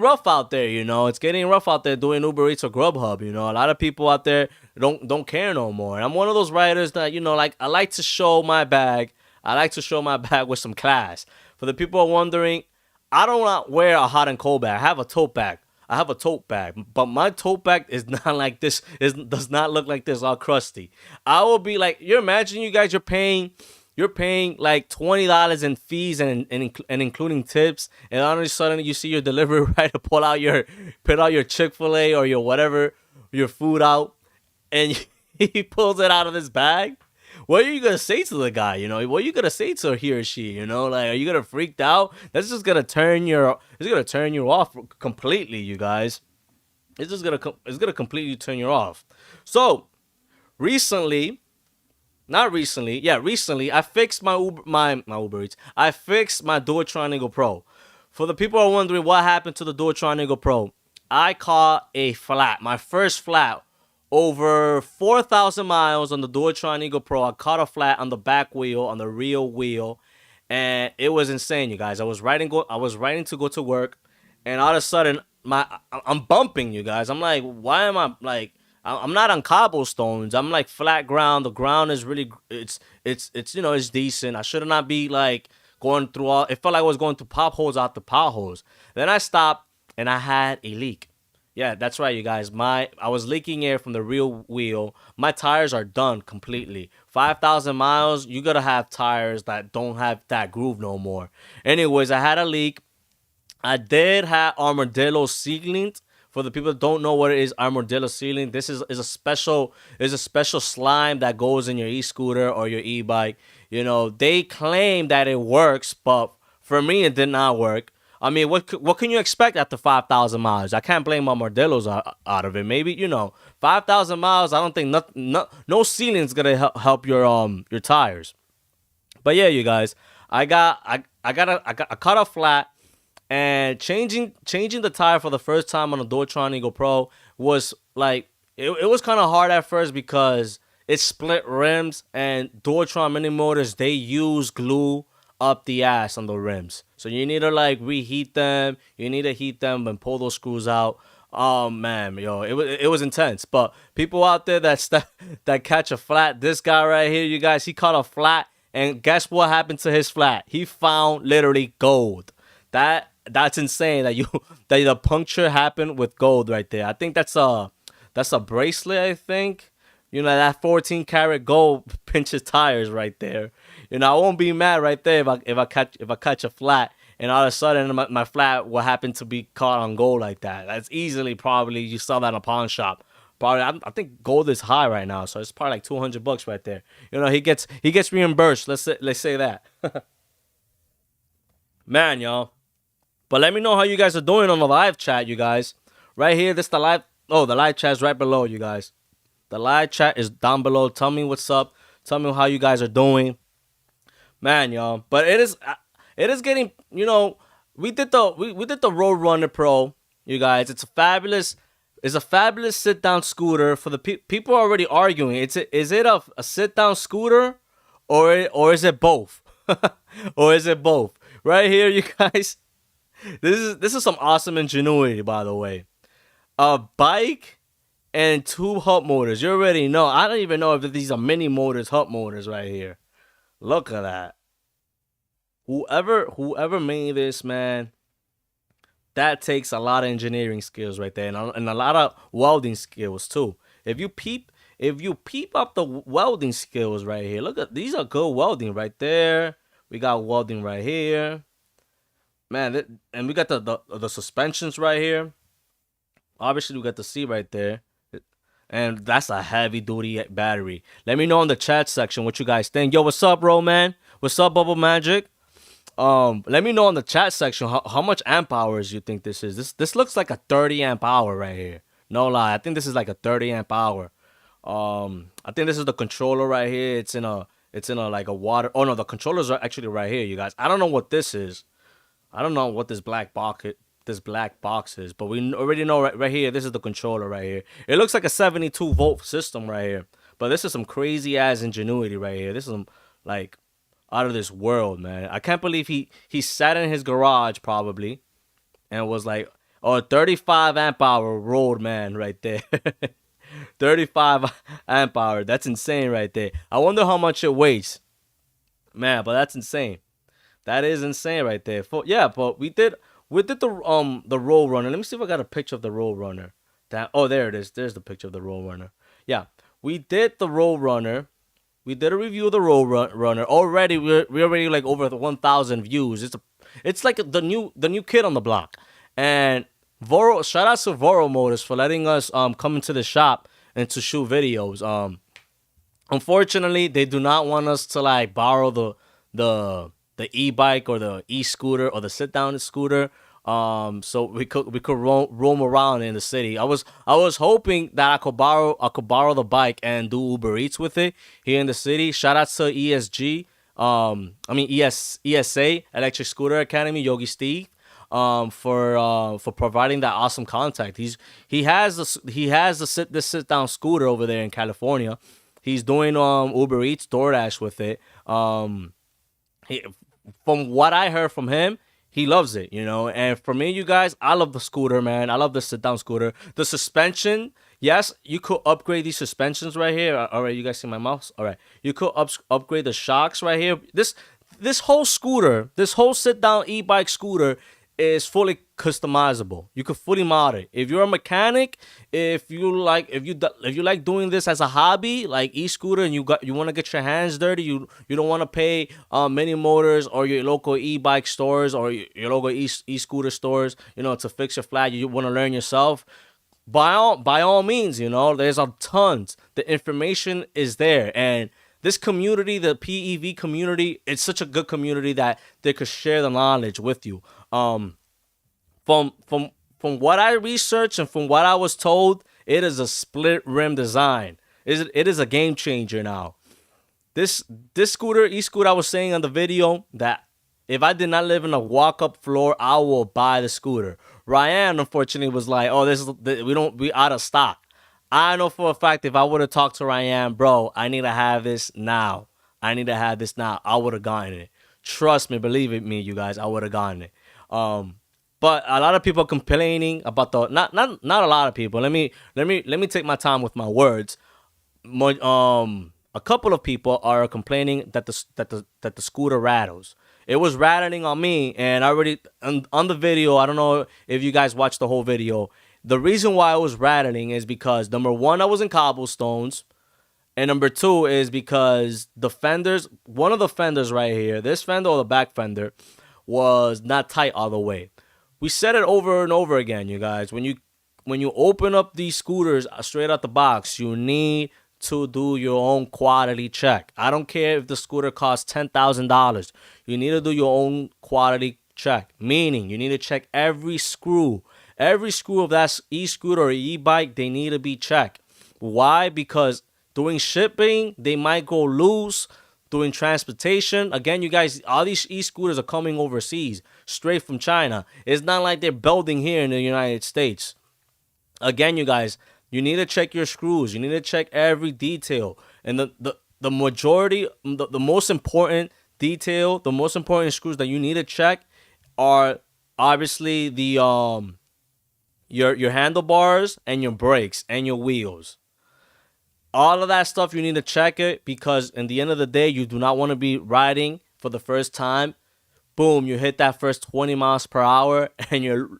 rough out there, you know. It's getting rough out there doing Uber Eats or Grubhub, you know. A lot of people out there don't care no more. And I'm one of those riders that, you know, like, I like to show my bag. I like to show my bag with some class. For the people wondering, I don't wear a hot and cold bag. I have a tote bag. But my tote bag is not like this. It does not look like this, all crusty. I will be like, you imagine, you guys, you're paying like $20 in fees and including tips, and all of a sudden you see your delivery rider put out your Chick-fil-A or your whatever, your food out, and he pulls it out of his bag. what are you gonna say to the guy? You know, what are you gonna say to he or she? You know, like, are you gonna freak out? That's just gonna turn your, it's gonna turn you off completely, you guys. It's gonna completely turn you off. So recently, I fixed my Uber Eats. I fixed my Dualtron Eagle Pro. For the people who are wondering what happened to the Dualtron Eagle Pro, I caught a flat, my first flat. Over 4,000 miles on the Dualtron Eagle Pro. I caught a flat on the back wheel, on the rear wheel, and it was insane, you guys. I was riding to go to work, and all of a sudden, I'm bumping, you guys. I'm like, why am I like? I'm not on cobblestones. I'm like flat ground. The ground is really, it's you know, it's decent. I should not be like going through all. It felt like I was going through potholes after potholes. Then I stopped, and I had a leak. Yeah, that's right, you guys. I was leaking air from the rear wheel. My tires are done completely. 5,000 miles, you gotta have tires that don't have that groove no more. Anyways, I had a leak. I did have armadillo sealant. For the people that don't know what it is, armadillo sealant. This is a special slime that goes in your e-scooter or your e-bike. You know, they claim that it works, but for me, it did not work. I mean, what can you expect after 5,000 miles? I can't blame armadillos out of it. Maybe, you know, 5,000 miles. I don't think no sealant's gonna help your tires. But yeah, you guys, I caught a flat, and changing the tire for the first time on a Dualtron Eagle Pro was like it was kind of hard at first because it split rims, and Dualtron mini motors, they use glue up the ass on the rims. So you need to like reheat them. You need to heat them and pull those screws out. Oh man, yo, it was intense. But people out there that catch a flat, this guy right here, you guys, he caught a flat, and guess what happened to his flat? He found literally gold. That's insane that the puncture happened with gold right there. I think that's a bracelet, I think. You know, that 14 karat gold pinches tires right there. You know, I won't be mad right there if I catch a flat, and all of a sudden my flat will happen to be caught on gold like that. That's easily probably you saw that in a pawn shop. Probably I think gold is high right now, so it's probably like $200 right there. You know, he gets reimbursed. Let's say that. Man, y'all. But let me know how you guys are doing on the live chat, you guys. Right here, this the live. Oh, the live chat is right below, you guys. The live chat is down below. Tell me what's up. Tell me how you guys are doing. Man, y'all. But it is getting, you know, we did the Road Runner Pro, you guys. It's a fabulous sit down scooter. For the people are already arguing. Is it a sit down scooter or is it both? Or is it both? Right here, you guys. This is some awesome ingenuity, by the way. A bike and 2 hub motors. You already know. I don't even know if these are mini motors, hub motors right here. Look at that. Whoever made this, man, that takes a lot of engineering skills right there, and a lot of welding skills too. If you peep up the welding skills right here, look at these are good welding right there. We got welding right here, man, and we got the suspensions right here. Obviously, we got the seat right there. And that's a heavy-duty battery. Let me know in the chat section what you guys think. Yo, what's up, bro, man? What's up, Bubble Magic? Let me know in the chat section how much amp hours you think this is. This looks like a 30 amp hour right here. No lie, I think this is like a 30 amp hour. I think this is the controller right here. It's in a like a water. Oh no, the controllers are actually right here, you guys. I don't know what this is. I don't know what this black box is, but we already know right here, this is the controller right here. It looks like a 72 volt system right here, but this is some crazy ass ingenuity right here. This is some like out of this world, man. I can't believe he sat in his garage probably and was like, oh, 35 amp hour road, man, right there. 35 amp hour, that's insane right there. I wonder how much it weighs, man, but that's insane. That is insane right there. But we did the Road Runner. Let me see if I got a picture of the Road Runner. Oh, there it is. There's the picture of the Road Runner. Yeah, we did the Road Runner. We did a review of the Road Runner. Already, we're already like over 1,000 views. It's like the new kid on the block. And shout out to Voro Motors for letting us come into the shop and to shoot videos. unfortunately, they do not want us to like borrow the e-bike or the e-scooter or the sit-down scooter. So we could roam around in the city. I was hoping that I could borrow the bike and do Uber Eats with it here in the city. Shout out to ESG. ESA Electric Scooter Academy, Yogi Steve. For providing that awesome contact. He has this sit down scooter over there in California. He's doing Uber Eats, DoorDash with it. From what I heard from him, he loves it, you know. And for me, you guys, I love the scooter, man. I love the sit down scooter. The suspension, yes, you could upgrade these suspensions right here. All right, you guys see my mouse? All right, you could upgrade the shocks right here. This whole scooter, this whole sit down e-bike scooter is fully customizable. You could fully mod it. If you're a mechanic, if you like doing this as a hobby, like e-scooter, and you want to get your hands dirty, you don't want to pay Mini Motors or your local e-bike stores or your local e-scooter stores, you know, to fix your flat. You want to learn yourself. By all means, you know, there's a tons. The information is there, and this community, the PEV community, it's such a good community that they could share the knowledge with you. From what I researched and from what I was told, it is a split rim design. It is a game changer now. This scooter, e-scooter, I was saying on the video that if I did not live in a walk-up floor, I will buy the scooter. Ryan, unfortunately, was like, "Oh, we out of stock." I know for a fact if I would have talked to Ryan, bro, I need to have this now. I would have gotten it. Trust me, believe it, you guys, I would have gotten it. But a lot of people complaining about the not a lot of people. Let me take my time with my words. A couple of people are complaining that the scooter rattles. It was rattling on me, and I already on the video. I don't know if you guys watched the whole video. The reason why I was rattling is because, number one, I was in cobblestones. And number two is because one of the fenders right here, this fender or the back fender, was not tight all the way. We said it over and over again, you guys. When you open up these scooters straight out the box, you need to do your own quality check. I don't care if the scooter costs $10,000. You need to do your own quality check. Meaning, you need to check every screw. Every screw of that e-scooter or e-bike, they need to be checked. Why? Because doing shipping, they might go loose. Doing transportation, again, you guys, all these e-scooters are coming overseas, straight from China. It's not like they're building here in the United States. Again, you guys, you need to check your screws. You need to check every detail. And the majority, the most important detail, the most important screws that you need to check are obviously the your handlebars and your brakes and your wheels. All of that stuff, you need to check it, because in the end of the day, you do not want to be riding for the first time. Boom, you hit that first 20 miles per hour and your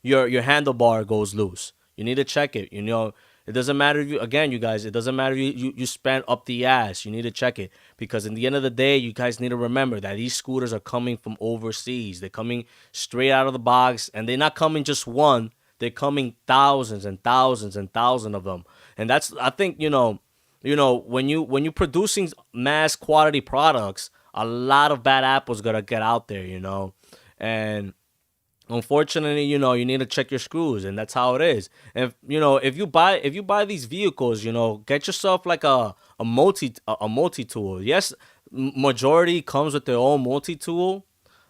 handlebar goes loose. You need to check it. You know, it doesn't matter if you guys, it doesn't matter if you spend up the ass. You need to check it, because in the end of the day, you guys need to remember that these scooters are coming from overseas. They're coming straight out of the box, and they're not coming just one. They're coming thousands and thousands and thousands of them. And that's, I think, you know, when you're producing mass quality products, a lot of bad apples gonna get out there, you know. And unfortunately, you know, you need to check your screws, and that's how it is. And you know, if you buy these vehicles, you know, get yourself like a multi-tool. Yes, majority comes with their own multi-tool,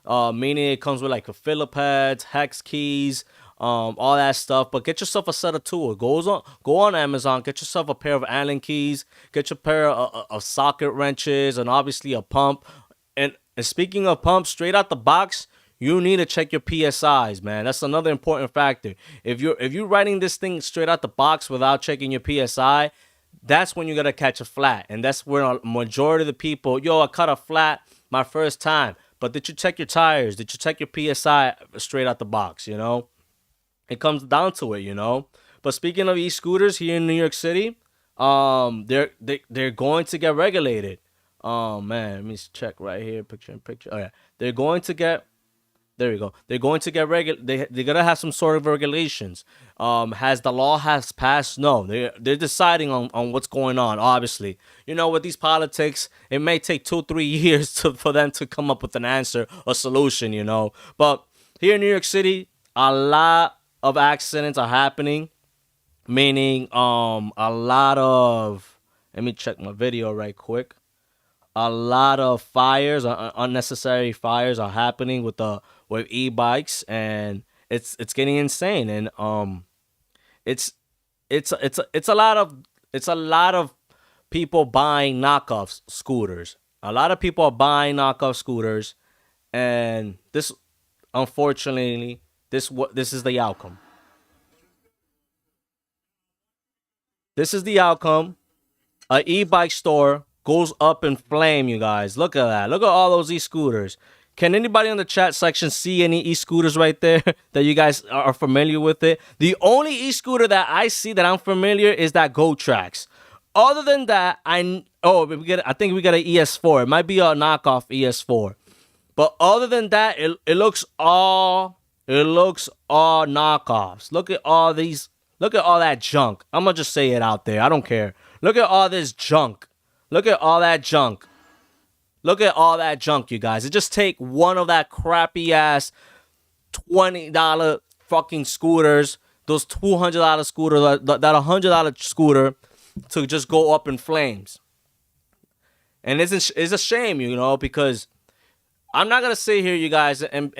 meaning it comes with like a Phillip heads, hex keys, all that stuff. But get yourself a set of tools. Go on Amazon, get yourself a pair of Allen keys, get your pair of socket wrenches, and obviously a pump. And speaking of pumps, straight out the box, you need to check your PSIs, man. That's another important factor. If you're riding this thing straight out the box without checking your PSI, that's when you're gonna catch a flat. And that's where a majority of the people, I caught a flat my first time. But did you check your tires? Did you check your PSI straight out the box, you know? It comes down to it, you know. But speaking of e-scooters here in New York City, they're going to get regulated. Oh man, let me check right here, picture in picture. Oh yeah, they're going to get There you go. They're going to get they're gonna have some sort of regulations. Has the law has passed? No. They're deciding on what's going on. Obviously, you know, with these politics, it may take 2-3 years for them to come up with an answer or solution. You know, but here in New York City, a lot of accidents are happening. Meaning, a lot of. Let me check my video right quick. A lot of fires, unnecessary fires, are happening with e-bikes, and it's getting insane. And it's a lot of people buying knockoff scooters. A lot of people are buying knockoff scooters, and this, unfortunately, this is the outcome. This is the outcome. An e-bike store goes up in flame, you guys. Look at that. Look at all those e-scooters. Can anybody in the chat section see any e-scooters right there that you guys are familiar with it? The only e-scooter that I see that I'm familiar is that GoTrax. Other than that, I think we got an ES4. It might be a knockoff ES4. But other than that, it looks all knockoffs. Look at all these. Look at all that junk. I'm gonna just say it out there. I don't care. Look at all this junk. Look at all that junk. Look at all that junk, you guys. It just take one of that crappy ass $20 fucking scooters, those $200 scooter, that $100 scooter, to just go up in flames. And it's a shame, you know, because I'm not gonna sit here, you guys, and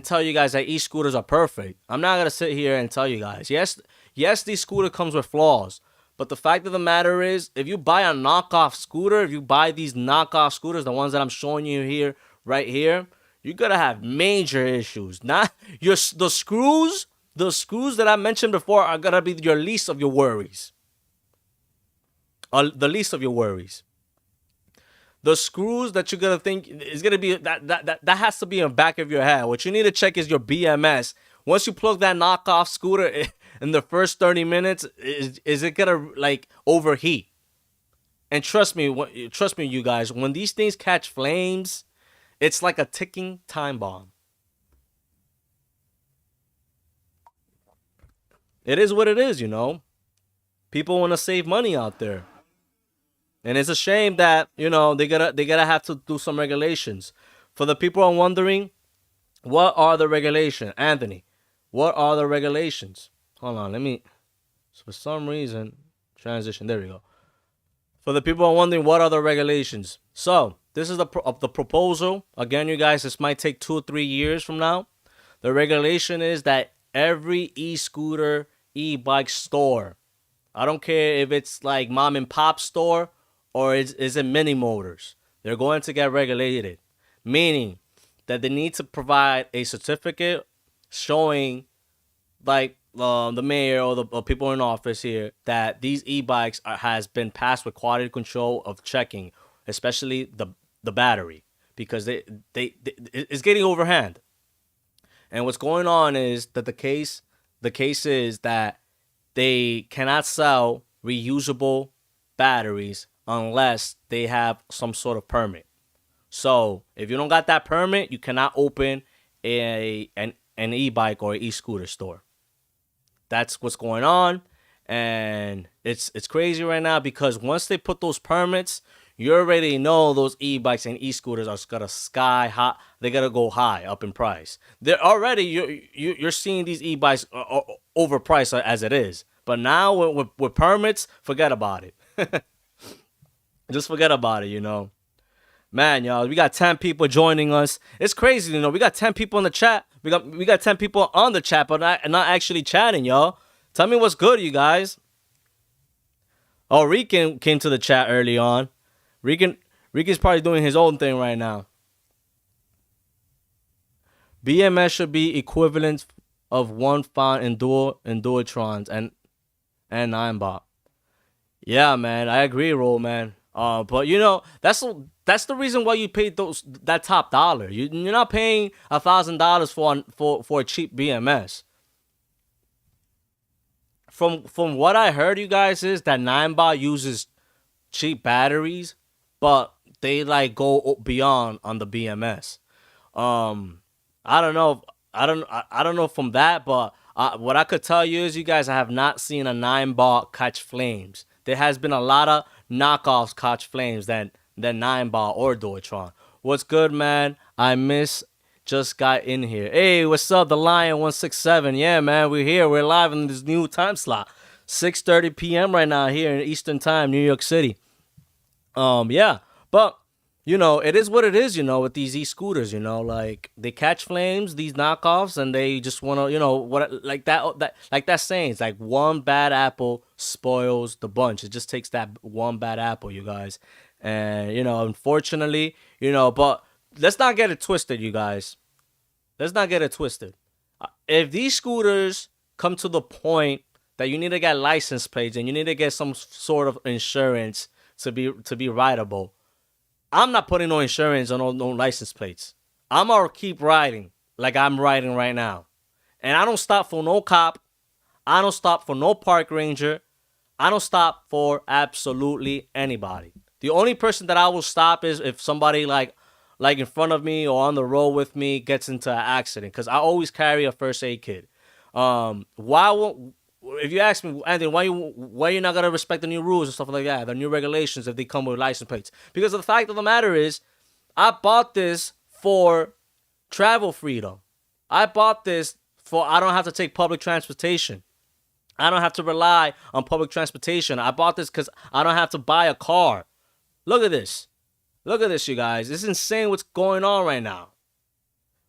tell you guys that e-scooters are perfect. I'm not gonna sit here and tell you guys. Yes, these scooter comes with flaws. But the fact of the matter is, if you buy a knockoff scooter, if you buy these knockoff scooters, the ones that I'm showing you here, right here, you're gonna have major issues. Not the screws that I mentioned before are gonna be your least of your worries. The least of your worries. The screws that you're gonna think is gonna be that has to be in the back of your head. What you need to check is your BMS. Once you plug that knockoff scooter in the first 30 minutes, is it gonna like overheat? And trust me, you guys, when these things catch flames, it's like a ticking time bomb. It is what it is, you know. People want to save money out there, and it's a shame that, you know, they gotta have to do some regulations. For the people who are wondering, what are the regulations, Anthony? What are the regulations? Hold on, let me. So for some reason, transition. There we go. For the people who are wondering, what are the regulations? So this is the proposal. Again, you guys, this might take 2 or 3 years from now. The regulation is that every e-scooter, e-bike store, I don't care if it's like mom and pop store or is it mini motors, they're going to get regulated. Meaning that they need to provide a certificate showing, like, the mayor or the people in office here, that these e-bikes has been passed with quality control of checking, especially the battery, because it's getting overhand. And what's going on is that the case is that they cannot sell reusable batteries unless they have some sort of permit. So if you don't got that permit, you cannot open an e-bike or an e-scooter store. That's what's going on, and it's crazy right now, because once they put those permits, you already know those e-bikes and e-scooters are gonna sky high. They gotta go high up in price. They're already you're seeing these e-bikes overpriced as it is, but now with permits, forget about it. Just forget about it, you know. Man, y'all, we got 10 people joining us. It's crazy, you know. We got 10 people in the chat. We got 10 people on the chat, but not actually chatting, y'all. Tell me what's good, you guys. Oh, Rican came to the chat early on. Rican's probably doing his own thing right now. BMS should be equivalent of one found in Duotrons and 9bot. Yeah, man, I agree, Roll, man. But you know, that's the reason why you paid that top dollar. You're not paying $1,000 for a cheap BMS. From what I heard, you guys, is that 9bot uses cheap batteries, but they like go beyond on the BMS. I don't know. I don't know from that, but what I could tell you is, you guys, I have not seen a 9-ball catch flames. There has been a lot of knockoffs catch flames than 9-ball or Deutron. What's good, man? I just got in here. Hey, what's up, the Lion 167? Yeah, man, we're here. We're live in this new time slot, 6:30 p.m. right now here in Eastern Time, New York City. Yeah, but you know, it is what it is, you know, with these e-scooters, you know, like they catch flames, these knockoffs, and they just want to, you know, what, like that saying, it's like one bad apple spoils the bunch. It just takes that one bad apple, you guys. And, you know, unfortunately, you know, but let's not get it twisted, you guys. Let's not get it twisted. If these scooters come to the point that you need to get license plates and you need to get some sort of insurance to be rideable, I'm not putting no insurance on no license plates. I'm gonna keep riding like I'm riding right now. And I don't stop for no cop. I don't stop for no park ranger. I don't stop for absolutely anybody. The only person that I will stop is if somebody like in front of me or on the road with me gets into an accident, because I always carry a first aid kit. If you ask me, Anthony, why you not gonna respect the new rules and stuff like that, the new regulations if they come with license plates? Because the fact of the matter is, I bought this for travel freedom. I bought this for I don't have to take public transportation. I don't have to rely on public transportation. I bought this because I don't have to buy a car. Look at this. Look at this, you guys. It's insane what's going on right now.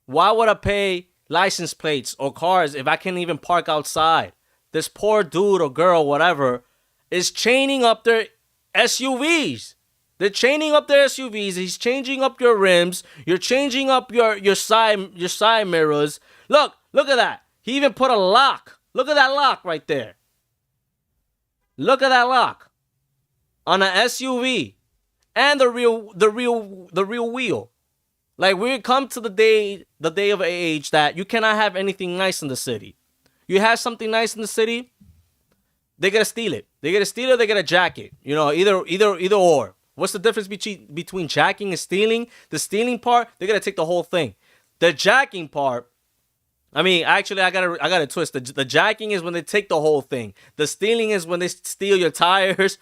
Why would I pay license plates or cars if I can't even park outside? This poor dude or girl, whatever, is chaining up their SUVs. They're chaining up their SUVs. He's changing up your rims. You're changing up your side mirrors. Look at that. He even put a lock. Look at that lock right there. Look at that lock on an SUV and the real wheel. Like, we come to the day of age that you cannot have anything nice in the city. You have something nice in the city, they gotta steal it. They gotta jack it. You know, either or. What's the difference between jacking and stealing? The stealing part, they gotta take the whole thing. The jacking part, I mean, actually, I gotta twist. The jacking is when they take the whole thing. The stealing is when they steal your tires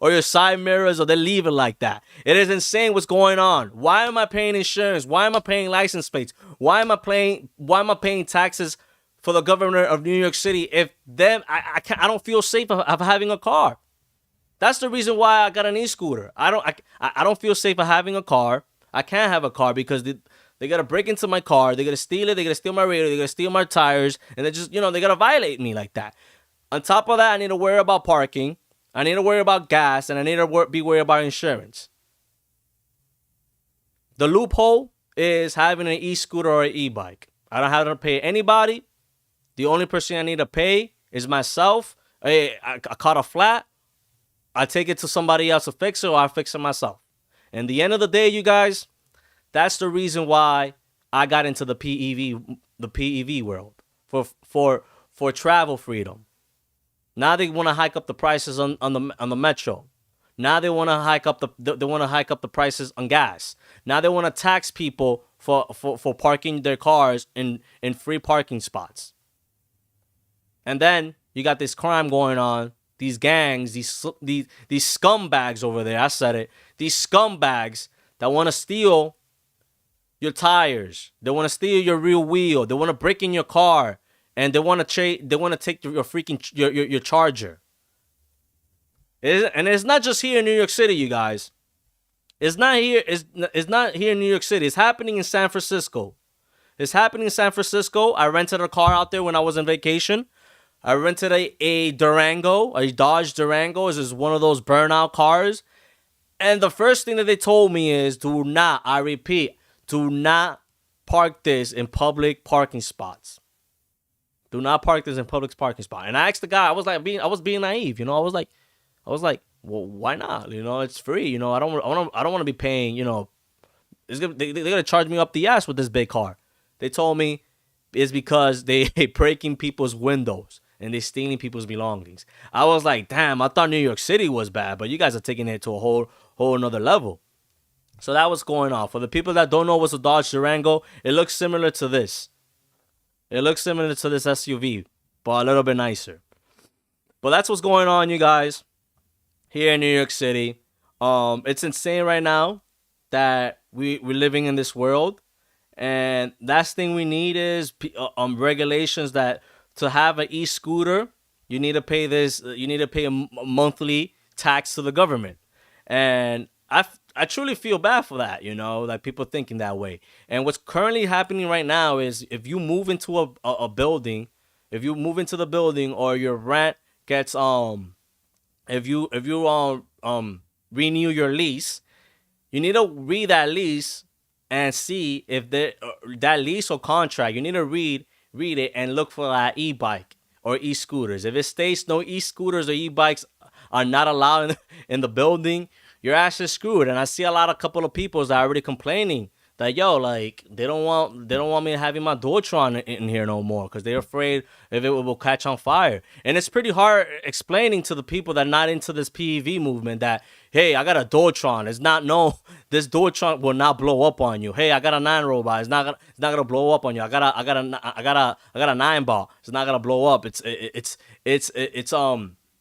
or your side mirrors, or they leave it like that. It is insane what's going on. Why am I paying insurance? Why am I paying license plates? Why am I paying taxes for the governor of New York City if I don't feel safe of having a car? That's the reason why I got an e-scooter. I don't feel safe of having a car. I can't have a car because they gotta break into my car, they gotta steal it, they gotta steal my radio, they gotta steal my tires, and they just, you know, they gotta violate me like that. On top of that, I need to worry about parking, I need to worry about gas, and I need to be worried about insurance. The loophole is having an e-scooter or an e-bike. I don't have to pay anybody. The only person I need to pay is myself. I caught a flat. I take it to somebody else to fix it, or I fix it myself. And the end of the day, you guys, that's the reason why I got into the PEV world for travel freedom. Now they want to hike up the prices on the metro. Now they want to hike up the prices on gas. Now they want to tax people for parking their cars in free parking spots. And then you got this crime going on. These gangs, these scumbags over there. I said it. These scumbags that want to steal your tires. They want to steal your rear wheel. They want to break in your car, and they want to take your freaking your charger. And it's not just here in New York City, you guys. It's not here. It's not here in New York City. It's happening in San Francisco. It's happening in San Francisco. I rented a car out there when I was on vacation. I rented a Durango, a Dodge Durango. This is one of those burnout cars. And the first thing that they told me is, I repeat, do not park this in public parking spots. Do not park this in public parking spot. And I asked the guy, I was being naive, you know. I was like, well, why not? You know, it's free. You know, I don't want to be paying. You know, they're gonna charge me up the ass with this big car. They told me it's because they breaking people's windows and they stealing people's belongings. I was like, damn, I thought New York City was bad, but you guys are taking it to a whole another level. So that was going on. For the people that don't know what's a Dodge Durango, it looks similar to this. It looks similar to this SUV, but a little bit nicer. But that's what's going on, you guys, here in New York City. It's insane right now that we're living in this world. And last thing we need is regulations that to have an e-scooter, you need to pay this. You need to pay a monthly tax to the government. And I truly feel bad for that, like people thinking that way. And what's currently happening right now is if you move into a building, if you move into the building or your rent gets if you renew your lease, you need to read that lease and see if that lease or contract, you need to read it and look for that e-bike or e-scooters. If it states no e-scooters or e-bikes are not allowed in the building, your ass is screwed. And I see a couple of people that are already complaining that, yo, like they don't want me having my Dortron in here no more because they're afraid if it will catch on fire. And it's pretty hard explaining to the people that are not into this PEV movement that, hey, I got a Dortron. This Dortron will not blow up on you. Hey, I got a 9 robot. It's not gonna blow up on you. I got a 9 ball. It's not gonna blow up.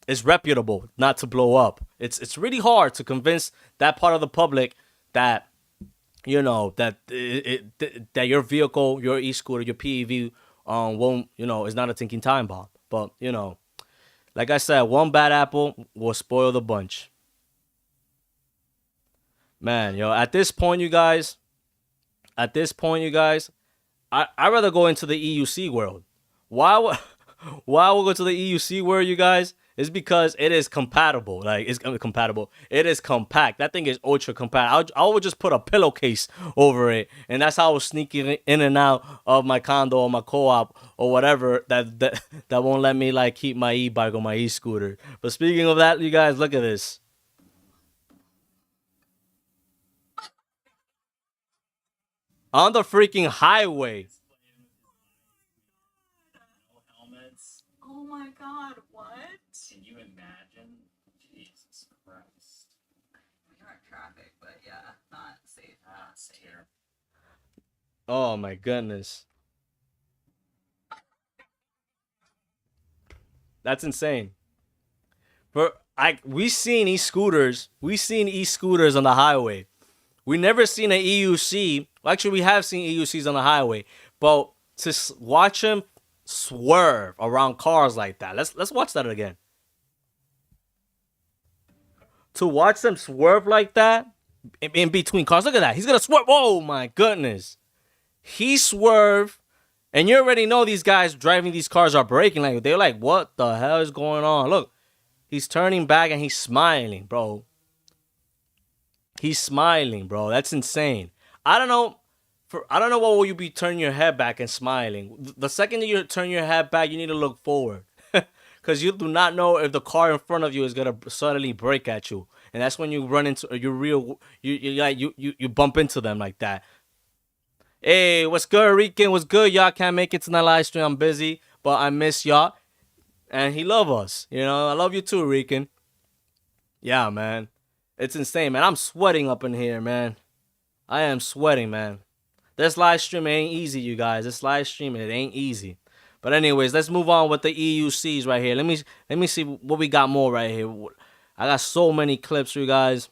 It's reputable not to blow up. It's really hard to convince that part of the public that that your vehicle, your e-scooter, your PEV won't is not a ticking time bomb. But like I said, one bad apple will spoil the bunch. Man, at this point, you guys, I'd rather go into the EUC world. Why would go to the EUC world, you guys? It's because it is compatible. Like, it's compatible. It is compact. That thing is ultra compact. I would just put a pillowcase over it, and that's how I was sneaking in and out of my condo or my co-op or whatever that won't let me like keep my e-bike or my e-scooter. But speaking of that, you guys, look at this. On the freaking highway. Oh my God, what? Can you imagine? Jesus Christ. You're in traffic, but yeah, not safe. Not safe. Oh my goodness. That's insane. We seen e-scooters on the highway. We never seen an EUC. Well, actually, we have seen EUCs on the highway, but to watch them swerve around cars like that. Let's watch that again. To watch them swerve like that in between cars. Look at that. He's gonna swerve. Oh my goodness. He swerved, and you already know these guys driving these cars are braking. Like they're like, what the hell is going on? Look, he's turning back and he's smiling, bro. He's smiling, bro. That's insane. I don't know what will you be turning your head back and smiling. The second that you turn your head back, you need to look forward. Because you do not know if the car in front of you is gonna suddenly brake at you, and that's when you run into you bump into them like that. Hey, what's good, Rican? What's good? Y'all can't make it to the live stream. I'm busy, but I miss y'all, and he love us. I love you too, Rican. Yeah, man, it's insane, man. I'm sweating up in here, man. I am sweating, man. This live stream ain't easy, you guys. This live stream, it ain't easy. But anyways, let's move on with the EUCs right here. Let me see what we got more right here. I got so many clips, you guys.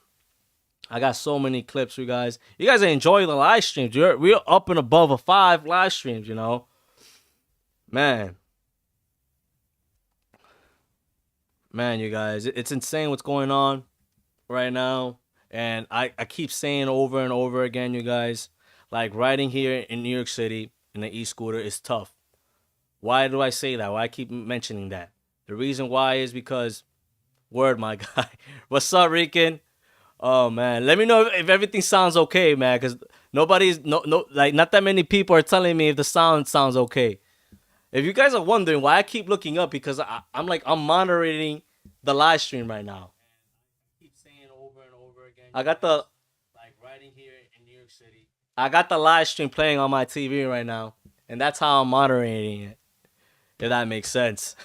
You guys are enjoying the live streams. We're up and above 5 live streams, Man, you guys, it's insane what's going on right now. And I keep saying over and over again, you guys, like riding here in New York City in the e-scooter is tough. Why do I say that? Why I keep mentioning that? The reason why is because, word, my guy. What's up, Rican? Oh, man. Let me know if everything sounds okay, man, because not that many people are telling me if the sound sounds okay. If you guys are wondering why I keep looking up, because I'm monitoring the live stream right now. I keep saying over and over again. I got the riding here in New York City. I got the live stream playing on my TV right now, and that's how I'm moderating it. If that makes sense.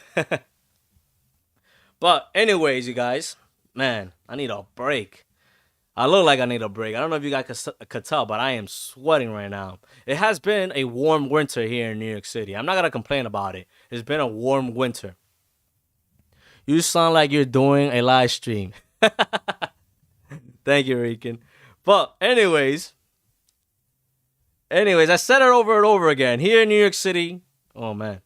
But anyways, you guys, man, I need a break. I look like I need a break. I don't know if you guys could tell, but I am sweating right now. It has been a warm winter here in New York City. I'm not going to complain about it. It's been a warm winter. You sound like you're doing a live stream. Thank you, Rican. But anyways, I said it over and over again. Here in New York City, oh man.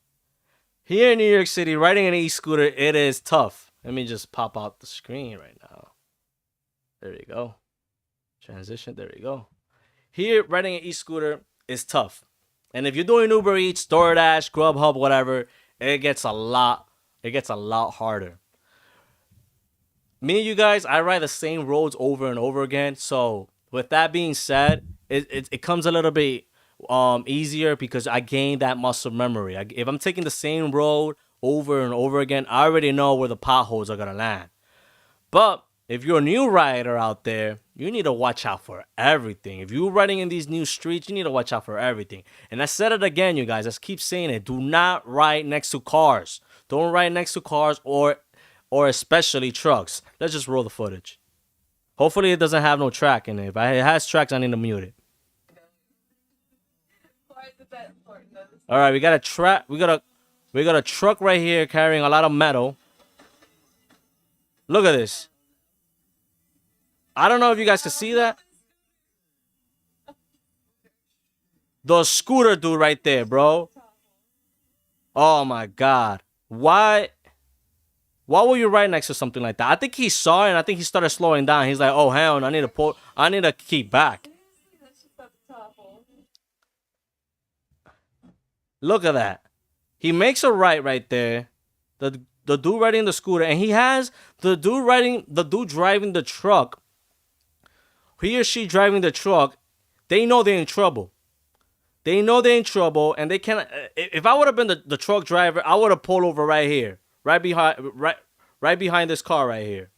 Here in New York City, riding an e-scooter, it is tough. Let me just pop out the screen right now. There you go. Transition, there you go. Here, riding an e-scooter is tough. And if you're doing Uber Eats, DoorDash, Grubhub, whatever, it gets a lot harder. Me and you guys, I ride the same roads over and over again. So with that being said, it comes a little bit easier because I gained that muscle memory. If I'm taking the same road over and over again, I already know where the potholes are gonna land. But if you're a new rider out there, you need to watch out for everything. If you're riding in these new streets, you need to watch out for everything. And I said it again, you guys. I keep saying it. Do not ride next to cars. Don't ride next to cars or especially trucks. Let's just roll the footage. Hopefully it doesn't have no track in it. If it has tracks, I need to mute it. All right, we got a track. We got a truck right here carrying a lot of metal. Look at this. I don't know if you guys can see that. The scooter dude right there, bro. Oh my God. Why will you ride next to something like that? I think he saw it and I think he started slowing down. He's like, oh hell, I need to keep back. Look at that. He makes a right there. The dude riding the scooter, and he has the dude driving the truck. He or she driving the truck, they know they're in trouble. They know they're in trouble, and they can't. If I would have been the truck driver, I would have pulled over right here, right behind this car right here.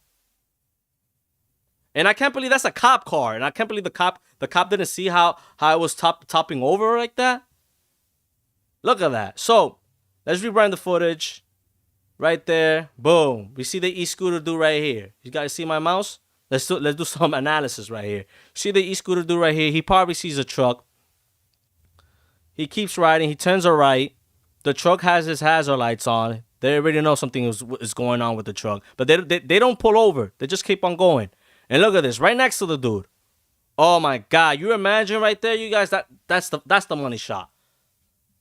And I can't believe that's a cop car, and I can't believe the cop didn't see how it was topping over like that. Look at that. So let's rewind the footage. Right there, boom. We see the e-scooter dude right here. You guys see my mouse? Let's do some analysis right here. See the e-scooter dude right here. He probably sees a truck. He keeps riding. He turns a right. The truck has his hazard lights on. They already know something is going on with the truck, but they don't pull over. They just keep on going. And look at this, right next to the dude. Oh my God! You imagine right there, you guys. That's the money shot,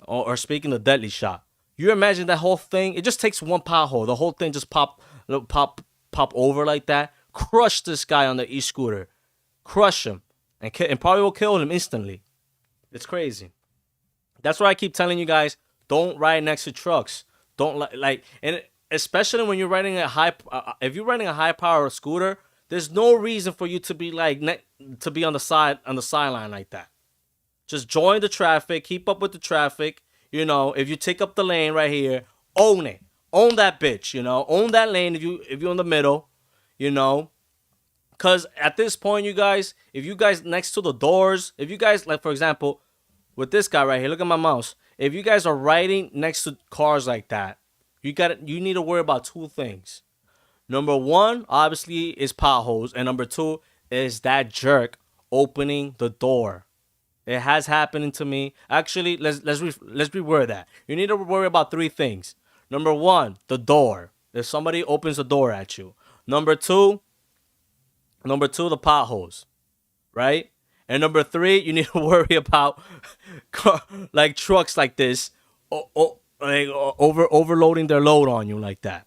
or speaking the deadly shot. You imagine that whole thing, it just takes one pothole. The whole thing just pop over like that. Crush this guy on the e-scooter. Crush him. And probably will kill him instantly. It's crazy. That's why I keep telling you guys, don't ride next to trucks. Don't and especially when you're riding if you're riding a high-powered scooter, there's no reason for you to be to be on the sideline like that. Just join the traffic, keep up with the traffic. You know, if you take up the lane right here, own it. Own that bitch, you know. Own that lane if you're in the middle, you know. Because at this point, you guys, if you guys next to the doors, if you guys, like, for example, with this guy right here, look at my mouse. If you guys are riding next to cars like that, you need to worry about two things. Number one, obviously, is potholes. And number two is that jerk opening the door. It has happened to me. Actually, let's reword that. You need to worry about three things. Number one, the door. If somebody opens the door at you. Number two, the potholes, right? And number three, you need to worry about like trucks like this, overloading their load on you like that.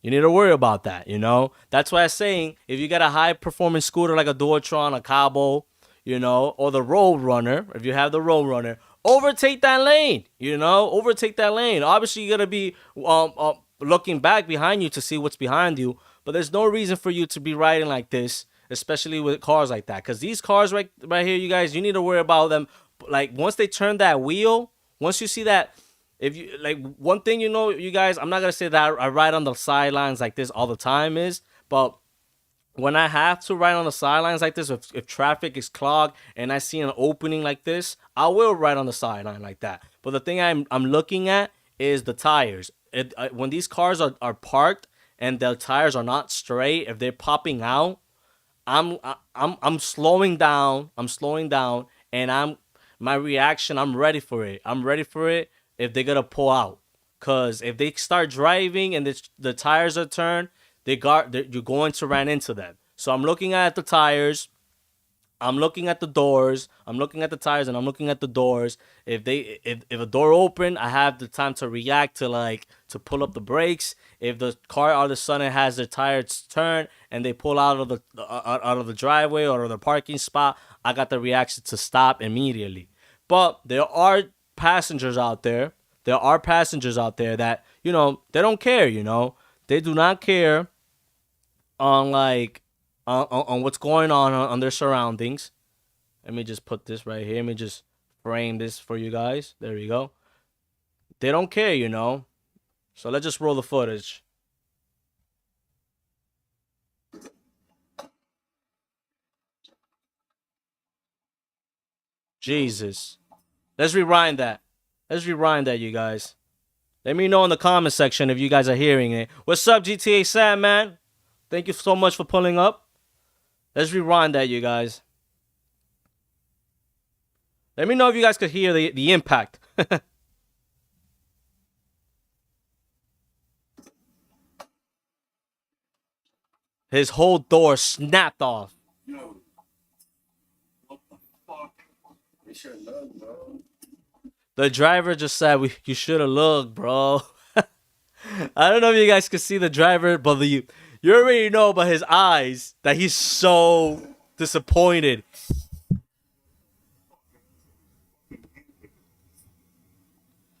You need to worry about that. You know, that's why I'm saying if you got a high performance scooter like a Duotron, a Cabo, you know, or the Road Runner, if you have the Road Runner, overtake that lane, you know, overtake that lane. Obviously, you got to be looking back behind you to see what's behind you, but there's no reason for you to be riding like this, especially with cars like that, because these cars right here, you guys, you need to worry about them. Like, once they turn that wheel, once you see that, if you, like, one thing, you know, you guys, I'm not going to say that I ride on the sidelines like this all the time but when I have to ride on the sidelines like this, if traffic is clogged and I see an opening like this, I will ride on the sideline like that. But the thing I'm looking at is the tires. When these cars are parked and the tires are not straight, if they're popping out, I'm slowing down. I'm slowing down, and my reaction. I'm ready for it. I'm ready for it if they're gonna pull out. Cause if they start driving and the tires are turned, you're going to run into them. So I'm looking at the tires. I'm looking at the doors. I'm looking at the tires, and I'm looking at the doors. If a door open, I have the time to react to pull up the brakes. If the car all of a sudden has their tires turned and they pull out of the driveway or the parking spot, I got the reaction to stop immediately. But there are passengers out there. There are passengers out there that they don't care. They do not care on on what's going on their surroundings. Let me just put this right here. Let me just frame this for you guys. There you go. They don't care, So let's just roll the footage. Jesus. Let's rewind that. Let's rewind that, you guys. Let me know in the comment section if you guys are hearing it. What's up, GTA Sam, man? Thank you so much for pulling up. Let's rewind that, you guys. Let me know if you guys could hear the impact. His whole door snapped off. The driver just said, "You should have looked, bro." I don't know if you guys could see the driver, but you already know by his eyes that he's so disappointed.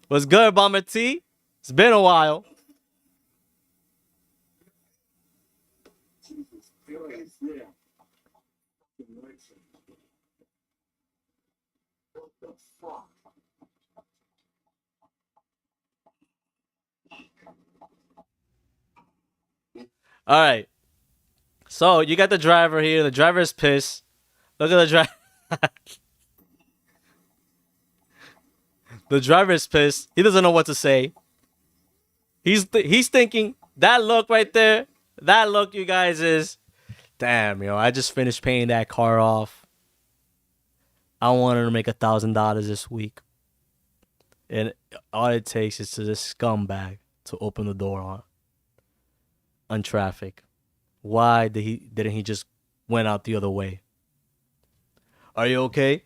What's good, Bomber T? It's been a while. All right. So you got the driver here. The driver is pissed. Look at the driver. The driver is pissed. He doesn't know what to say. He's thinking that look right there. That look, you guys, is damn. I just finished paying that car off. I wanted to make $1,000 this week, and all it takes is to this scumbag to open the door on traffic. Why didn't he just went out the other way? Are you okay?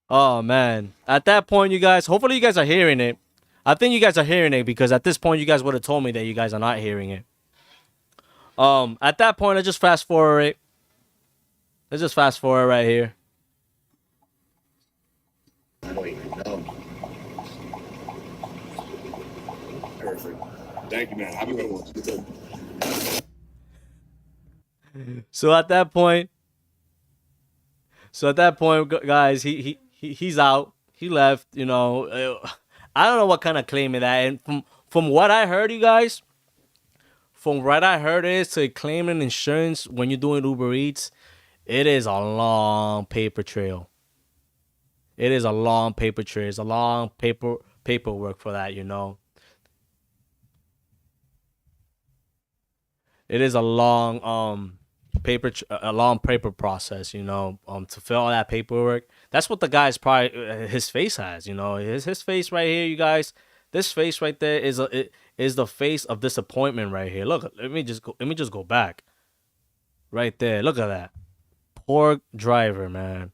Oh man. At that point, you guys, hopefully you guys are hearing it. I think you guys are hearing it because at this point you guys would have told me that you guys are not hearing it. At that point, let's just fast forward it. Let's just fast forward right here. Perfect. Thank you, man. Have a good one. So at that point, guys, he's out. He left. I don't know what kind of claim it that. And from what I heard, you guys, from what I heard is to claim an insurance when you're doing Uber Eats, it is a long paper trail. It is a long paper trail. It's a long paperwork for that. It is a long paper process, to fill all that paperwork. That's what the guy's probably his face has, his face right here, you guys. This face right there is the face of disappointment right here. Look, let me just go back. Right there, look at that. Poor driver, man.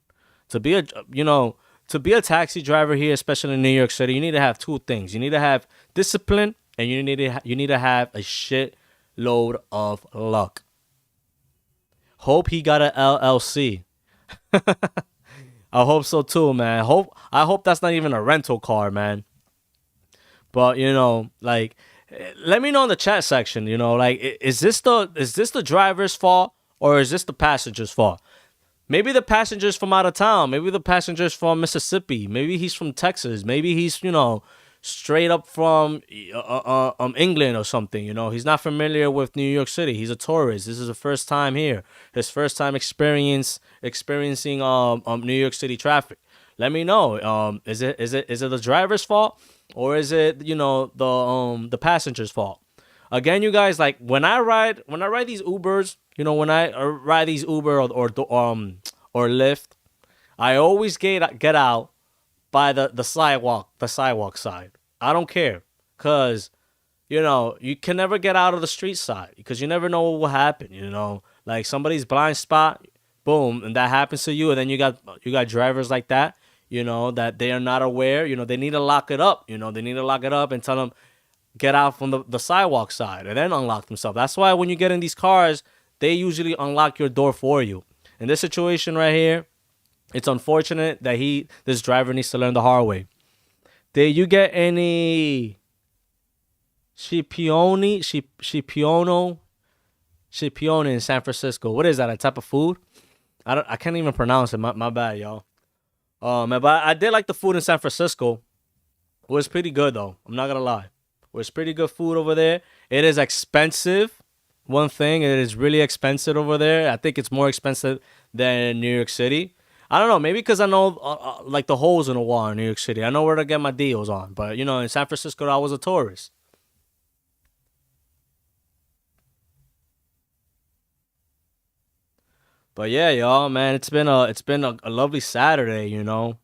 To be a taxi driver here, especially in New York City, you need to have two things. You need to have discipline, and you need to have a shit load of luck. Hope he got an LLC. I hope so too, man. I hope that's not even a rental car, man. But let me know in the chat section. Is this the driver's fault or is this the passenger's fault? Maybe the passenger's from out of town. Maybe the passenger's from Mississippi. Maybe he's from Texas. Maybe he's straight up from England or something. He's not familiar with New York City. He's a tourist. This is the first time here. His first time experiencing New York City traffic. let me know. Is it the driver's fault, or is it, you know, the passenger's fault? Again, you guys, like when I ride these Ubers, you know, when I ride these Uber or Lyft, I always get out by the sidewalk side. I don't care, cause you know, you can never get out of the street side because you never know what will happen. You know, like somebody's blind spot, boom, and that happens to you, and then you got drivers like that, you know, that they are not aware. You know, they need to lock it up. You know, they need to lock it up and tell them get out from the sidewalk side and then unlock themselves. That's why when you get in these cars, they usually unlock your door for you. In this situation right here, it's unfortunate that this driver needs to learn the hard way. Did you get any Scipione in San Francisco? What is that? A type of food? I can't even pronounce it. My bad, y'all. But I did like the food in San Francisco. It was pretty good though. I'm not gonna lie. It was pretty good food over there. It is expensive. One thing, it is really expensive over there. I think it's more expensive than New York City. I don't know, maybe because I know like the holes in the wall in New York City. I know where to get my deals on. But you know, in San Francisco, I was a tourist. But yeah, y'all, man, it's been a lovely Saturday, you know.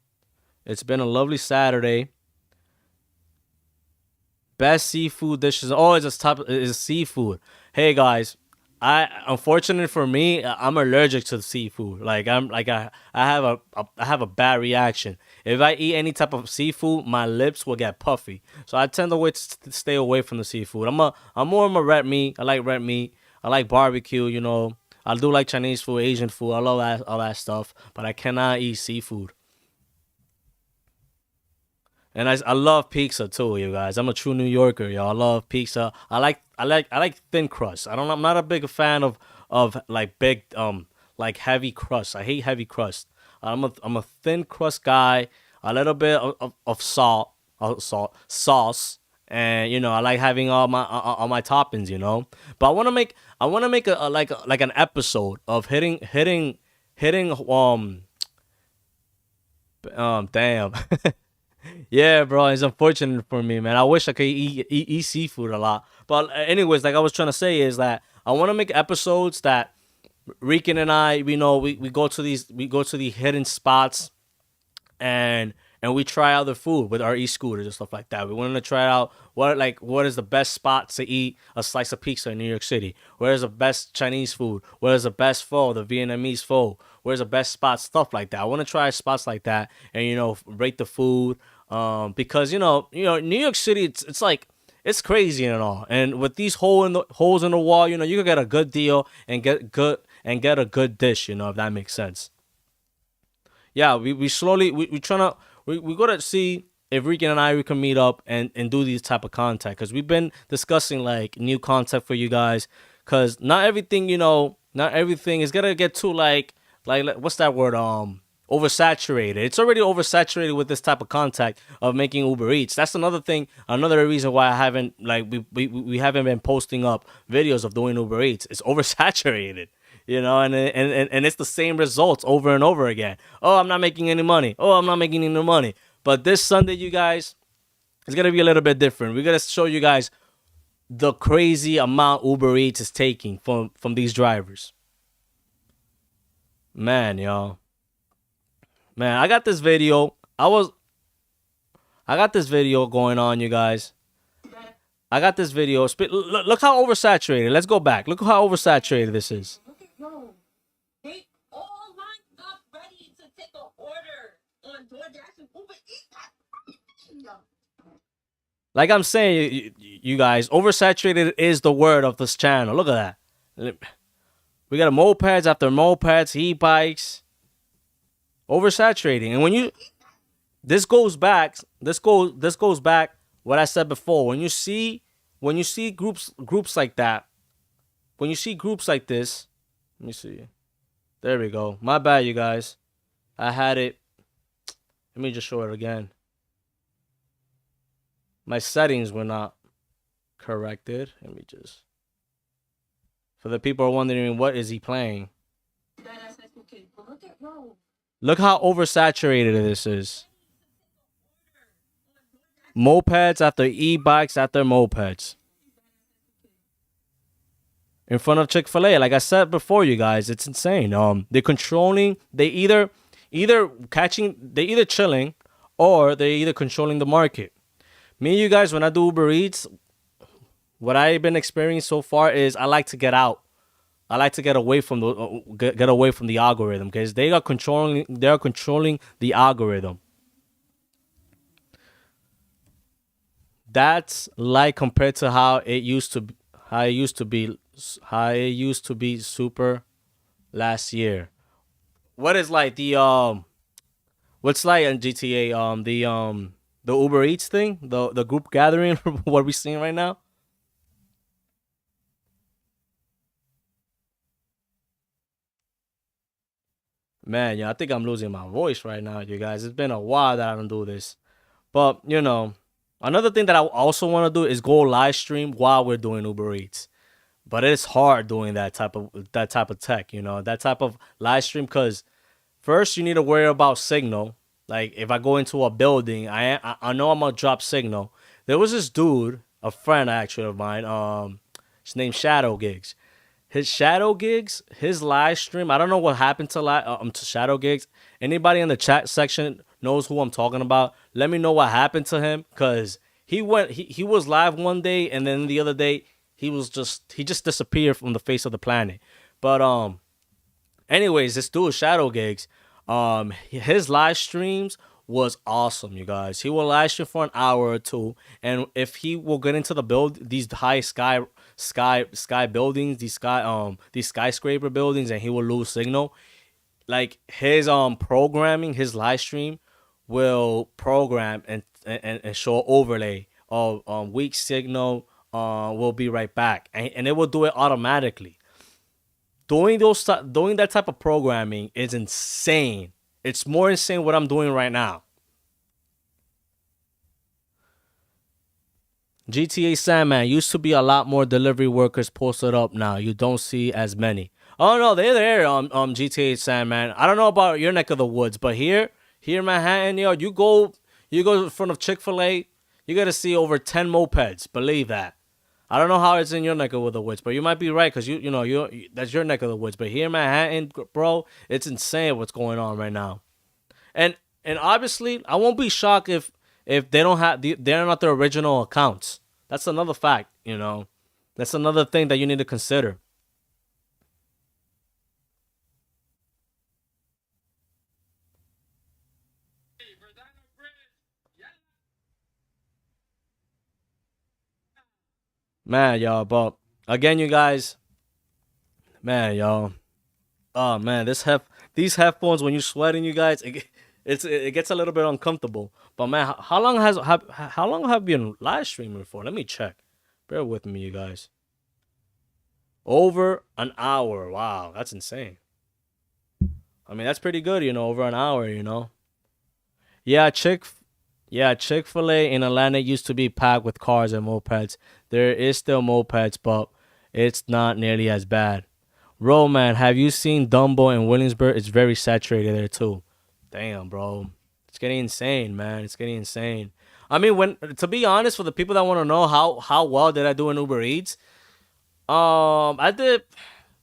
It's been a lovely Saturday. Best seafood dishes. Oh, it's seafood. Hey guys, unfortunately for me, I'm allergic to seafood. Like I have a bad reaction. If I eat any type of seafood, my lips will get puffy. So I tend to stay away from the seafood. I'm more of a red meat. I like red meat. I like barbecue, you know. I do like Chinese food, Asian food. I love all that stuff, but I cannot eat seafood. And I love pizza too, you guys. I'm a true New Yorker, y'all. I love pizza. I like thin crust. I'm not a big fan of like big like heavy crust. I hate heavy crust. I'm a thin crust guy. A little bit of sauce, and you know, I like having all my toppings, you know. But I want to make a like an episode of hitting damn. Yeah, bro, it's unfortunate for me, man. I wish I could eat seafood a lot. But anyways, like I was trying to say is that I want to make episodes that Rican and I, you know, we go to these hidden spots and we try out the food with our e-scooters and stuff like that. We want to try out what is the best spot to eat a slice of pizza in New York City. Where's the best Chinese food? Where's the best pho, the Vietnamese pho? Where's the best spots? Stuff like that. I want to try spots like that and, you know, rate the food. Because you know, New York City, it's like it's crazy and all. And with these holes in the wall, you know, you can get a good deal and get a good dish. You know, if that makes sense. Yeah, we gotta see if Rican and I can meet up and do these type of content, because we've been discussing like new content for you guys, because not everything is gonna get too like what's that word, oversaturated. It's already oversaturated with this type of content of making Uber Eats. That's another reason why I haven't we haven't been posting up videos of doing Uber Eats. It's oversaturated. You know, and it's the same results over and over again. Oh, I'm not making any money. Oh, I'm not making any money. But this Sunday, you guys, it's going to be a little bit different. We're going to show you guys the crazy amount Uber Eats is taking from these drivers. Man, y'all. Man, I got this video. I got this video going on, you guys. I got this video. Look how oversaturated. Let's go back. Look how oversaturated this is. They all lined up ready to take an order on DoorDash and Uber Eats. Like I'm saying, you guys, oversaturated is the word of this channel. Look at that. We got mopeds after mopeds, e-bikes. Oversaturating. And when this goes back what I said before. When you see groups like that, when you see groups like this, let me see. There we go. My bad, you guys. I had it. Let me just show it again. My settings were not corrected. Let me just. For the people who are wondering, what is he playing? Look how oversaturated this is. Mopeds after e-bikes after mopeds. In front of Chick-fil-A. Like I said before, you guys, it's insane. They're controlling, they either chilling or they're either controlling the market. Me and you guys, when I do Uber Eats, what I've been experiencing so far is I like to get out. I like to get away from the algorithm because they are controlling the algorithm. That's like compared to how it used to be super last year. What is like the what's like in GTA the Uber Eats thing, the group gathering what we seeing right now? Man, yeah, I think I'm losing my voice right now, you guys. It's been a while that I don't do this. But, you know, another thing that I also want to do is go live stream while we're doing Uber Eats. But it's hard doing that type of tech, you know, that type of live stream, because first you need to worry about signal. Like if I go into a building, I know I'm gonna drop signal. There was this dude, a friend actually of mine, his name's Shadow Gigs. His live stream, I don't know what happened to Shadow Gigs. Anybody in the chat section knows who I'm talking about? Let me know what happened to him, because he was live one day and then the other day he just disappeared from the face of the planet. But anyways, this dude Shadow Gigs, his live streams was awesome, you guys. He will live stream for an hour or two, and if he will get into these high sky buildings, these skyscraper buildings, and he will lose signal, like his programming, his live stream will program and show overlay of weak signal, we'll be right back, and it will do it automatically. Doing that type of programming is insane. It's more insane what I'm doing right now. GTA Sandman used to be a lot more delivery workers posted up. Now you don't see as many. Oh no, they're there. GTA Sandman. I don't know about your neck of the woods, but here in Manhattan, yo, you go in front of Chick-fil-A, you gotta see over 10 mopeds. Believe that. I don't know how it's in your neck of the woods, but you might be right, because you know that's your neck of the woods. But here in Manhattan, bro, it's insane what's going on right now. And obviously, I won't be shocked if they don't have they're not their original accounts. That's another fact, you know. That's another thing that you need to consider. Man, y'all, but again, you guys, man, y'all, oh man, these headphones, when you're sweating, you guys, it gets a little bit uncomfortable. But man, how long have you been live streaming for? Let me check. Bear with me, you guys. Over an hour. Wow, that's insane. I mean, that's pretty good, you know, over an hour, you know. Yeah, Chick-fil-A in Atlanta used to be packed with cars and mopeds. There is still mopeds, but it's not nearly as bad. Man, have you seen Dumbo in Williamsburg? It's very saturated there too. Damn, bro. It's getting insane, man. It's getting insane. I mean, to be honest, for the people that want to know how well did I do in Uber Eats, I did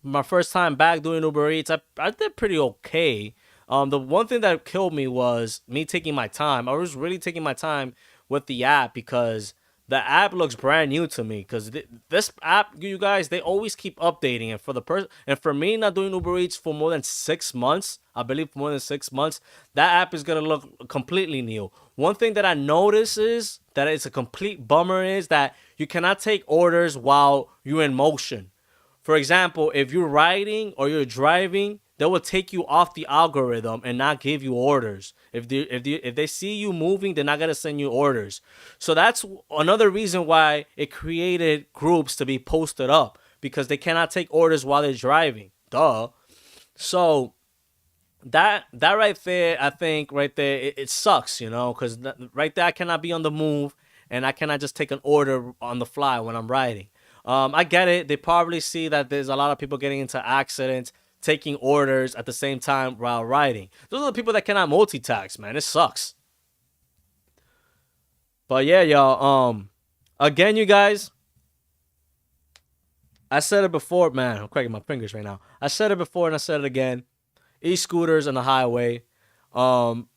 my first time back doing Uber Eats. I did pretty okay. The one thing that killed me was me taking my time. I was really taking my time with the app, because the app looks brand new to me. Because this app, you guys, they always keep updating it. And for me, not doing Uber Eats for more than 6 months, I believe for more than 6 months, that app is gonna look completely new. One thing that I notice is that it's a complete bummer is that you cannot take orders while you're in motion. For example, if you're riding or you're driving, they will take you off the algorithm and not give you orders. If they see you moving, they're not gonna send you orders. So that's another reason why it created groups to be posted up, because they cannot take orders while they're driving. Duh. So that right there, I think right there, it sucks, you know, because right there I cannot be on the move and I cannot just take an order on the fly when I'm riding. I get it. They probably see that there's a lot of people getting into accidents, taking orders at the same time while riding. Those are the people that cannot multitask, man. It sucks. But yeah, y'all. Again, you guys. I said it before, man. I'm cracking my fingers right now. I said it before and I said it again. E-scooters on the highway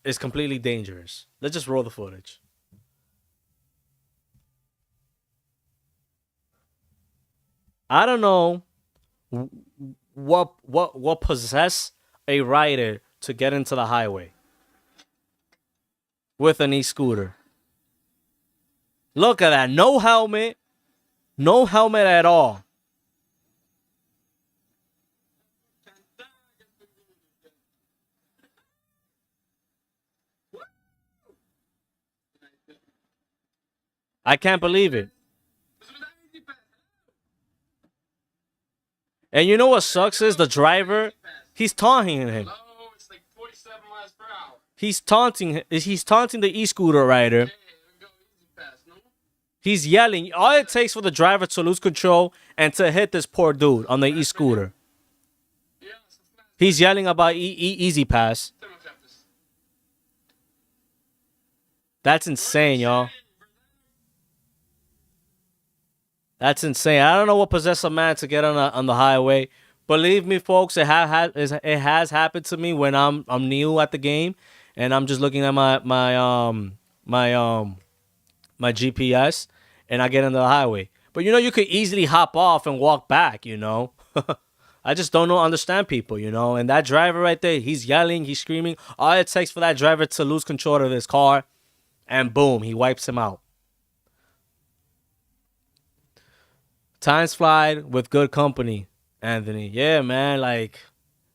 is completely dangerous. Let's just roll the footage. I don't know what possess a rider to get into the highway with an e-scooter. Look at that. No helmet. No helmet at all. I can't believe it. And you know what sucks is the driver, he's taunting him. He's taunting the e-scooter rider. He's yelling. All it takes for the driver to lose control and to hit this poor dude on the e-scooter. He's yelling about easy pass. That's insane, y'all. That's insane. I don't know what possessed a man to get on the highway. Believe me, folks, it has happened to me when I'm new at the game and I'm just looking at my GPS and I get into the highway. But you know, you could easily hop off and walk back, you know. I just don't understand people, you know. And that driver right there, he's yelling, he's screaming. All it takes for that driver to lose control of his car and boom, he wipes him out. Times fly with good company, Anthony. Yeah, man, like,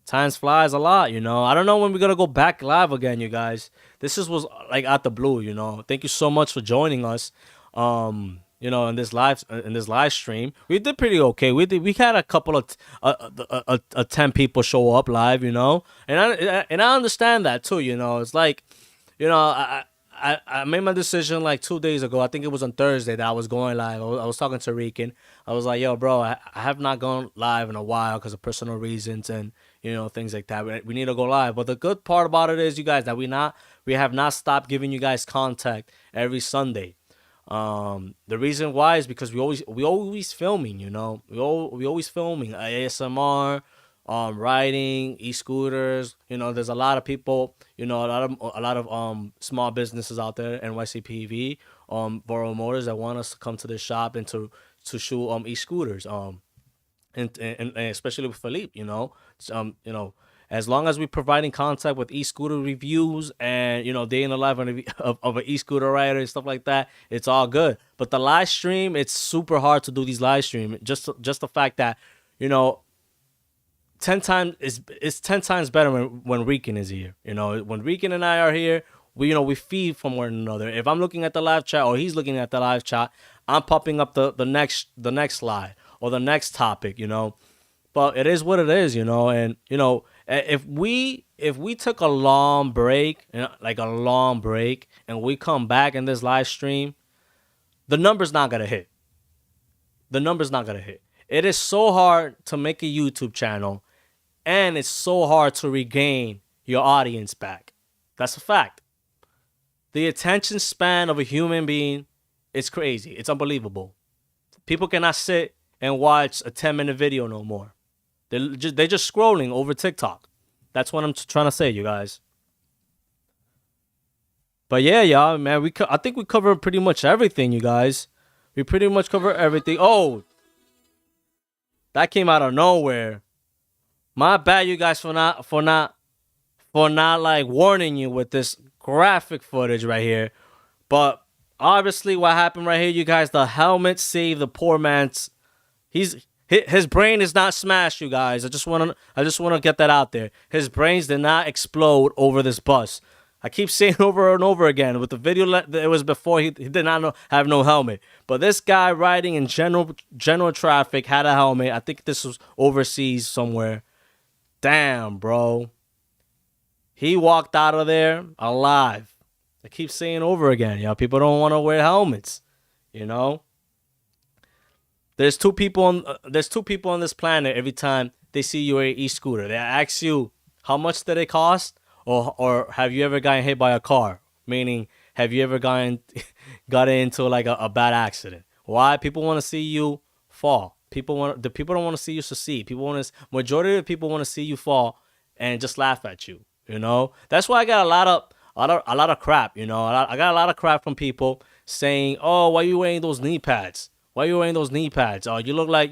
times flies a lot, you know. I don't know when we're going to go back live again, you guys. This was, like, out the blue, you know. Thank you so much for joining us, you know, in this live stream. We did pretty okay. We had a couple of 10 people show up live, you know. And I understand that, too, you know. It's like, you know, I made my decision like 2 days ago. I think it was on Thursday that I was going live. I was talking to Rican. I was like, yo, bro, I have not gone live in a while because of personal reasons and, you know, things like that. We need to go live. But the good part about it is, you guys, that we have not stopped giving you guys content every Sunday. The reason why is because we always filming, you know. We always filming ASMR, riding, e-scooters. You know, there's a lot of people, you know, a lot of small businesses out there, NYC PV, Borough Motors, that want us to come to the shop and to shoot e-scooters, and especially with Philippe, you know, as long as we're providing contact with e-scooter reviews and, you know, day in the life of an e-scooter rider and stuff like that, it's all good. But the live stream, it's super hard to do these live stream. Just the fact that, you know, 10 times it's 10 times better when Rican is here. You know, when Rican and I are here, we feed from one another. If I'm looking at the live chat or he's looking at the live chat, I'm popping up the next slide or the next topic, you know. But it is what it is, you know. And, you know, if we took a long break, and we come back in this live stream, the number's not gonna hit. It is so hard to make a YouTube channel, and it's so hard to regain your audience back. That's a fact. The attention span of a human being is crazy. It's unbelievable. People cannot sit and watch a 10-minute video no more. They're just scrolling over TikTok. That's what I'm trying to say, you guys. But yeah, y'all, man, I think we covered pretty much everything, you guys. We pretty much covered everything. Oh, that came out of nowhere. My bad, you guys, for not like warning you with this graphic footage right here. But obviously, what happened right here, you guys, the helmet saved the poor man's. His brain is not smashed, you guys. I just wanna get that out there. His brains did not explode over this bus. I keep saying over and over again with the video it was before he did not have no helmet. But this guy riding in general traffic had a helmet. I think this was overseas somewhere. Damn, bro. He walked out of there alive. I keep saying over again, y'all. People don't want to wear helmets, you know. There's two people on this planet every time they see your e-scooter? They ask you how much did it cost, or have you ever gotten hit by a car? Meaning, have you ever got into like a bad accident? Why? People want to see you fall. People don't want to see you succeed. Majority of the people want to see you fall and just laugh at you. You know, that's why I got a lot of crap. You know, I got a lot of crap from people saying, "Oh, why are you wearing those knee pads? Why are you wearing those knee pads? Oh, you look like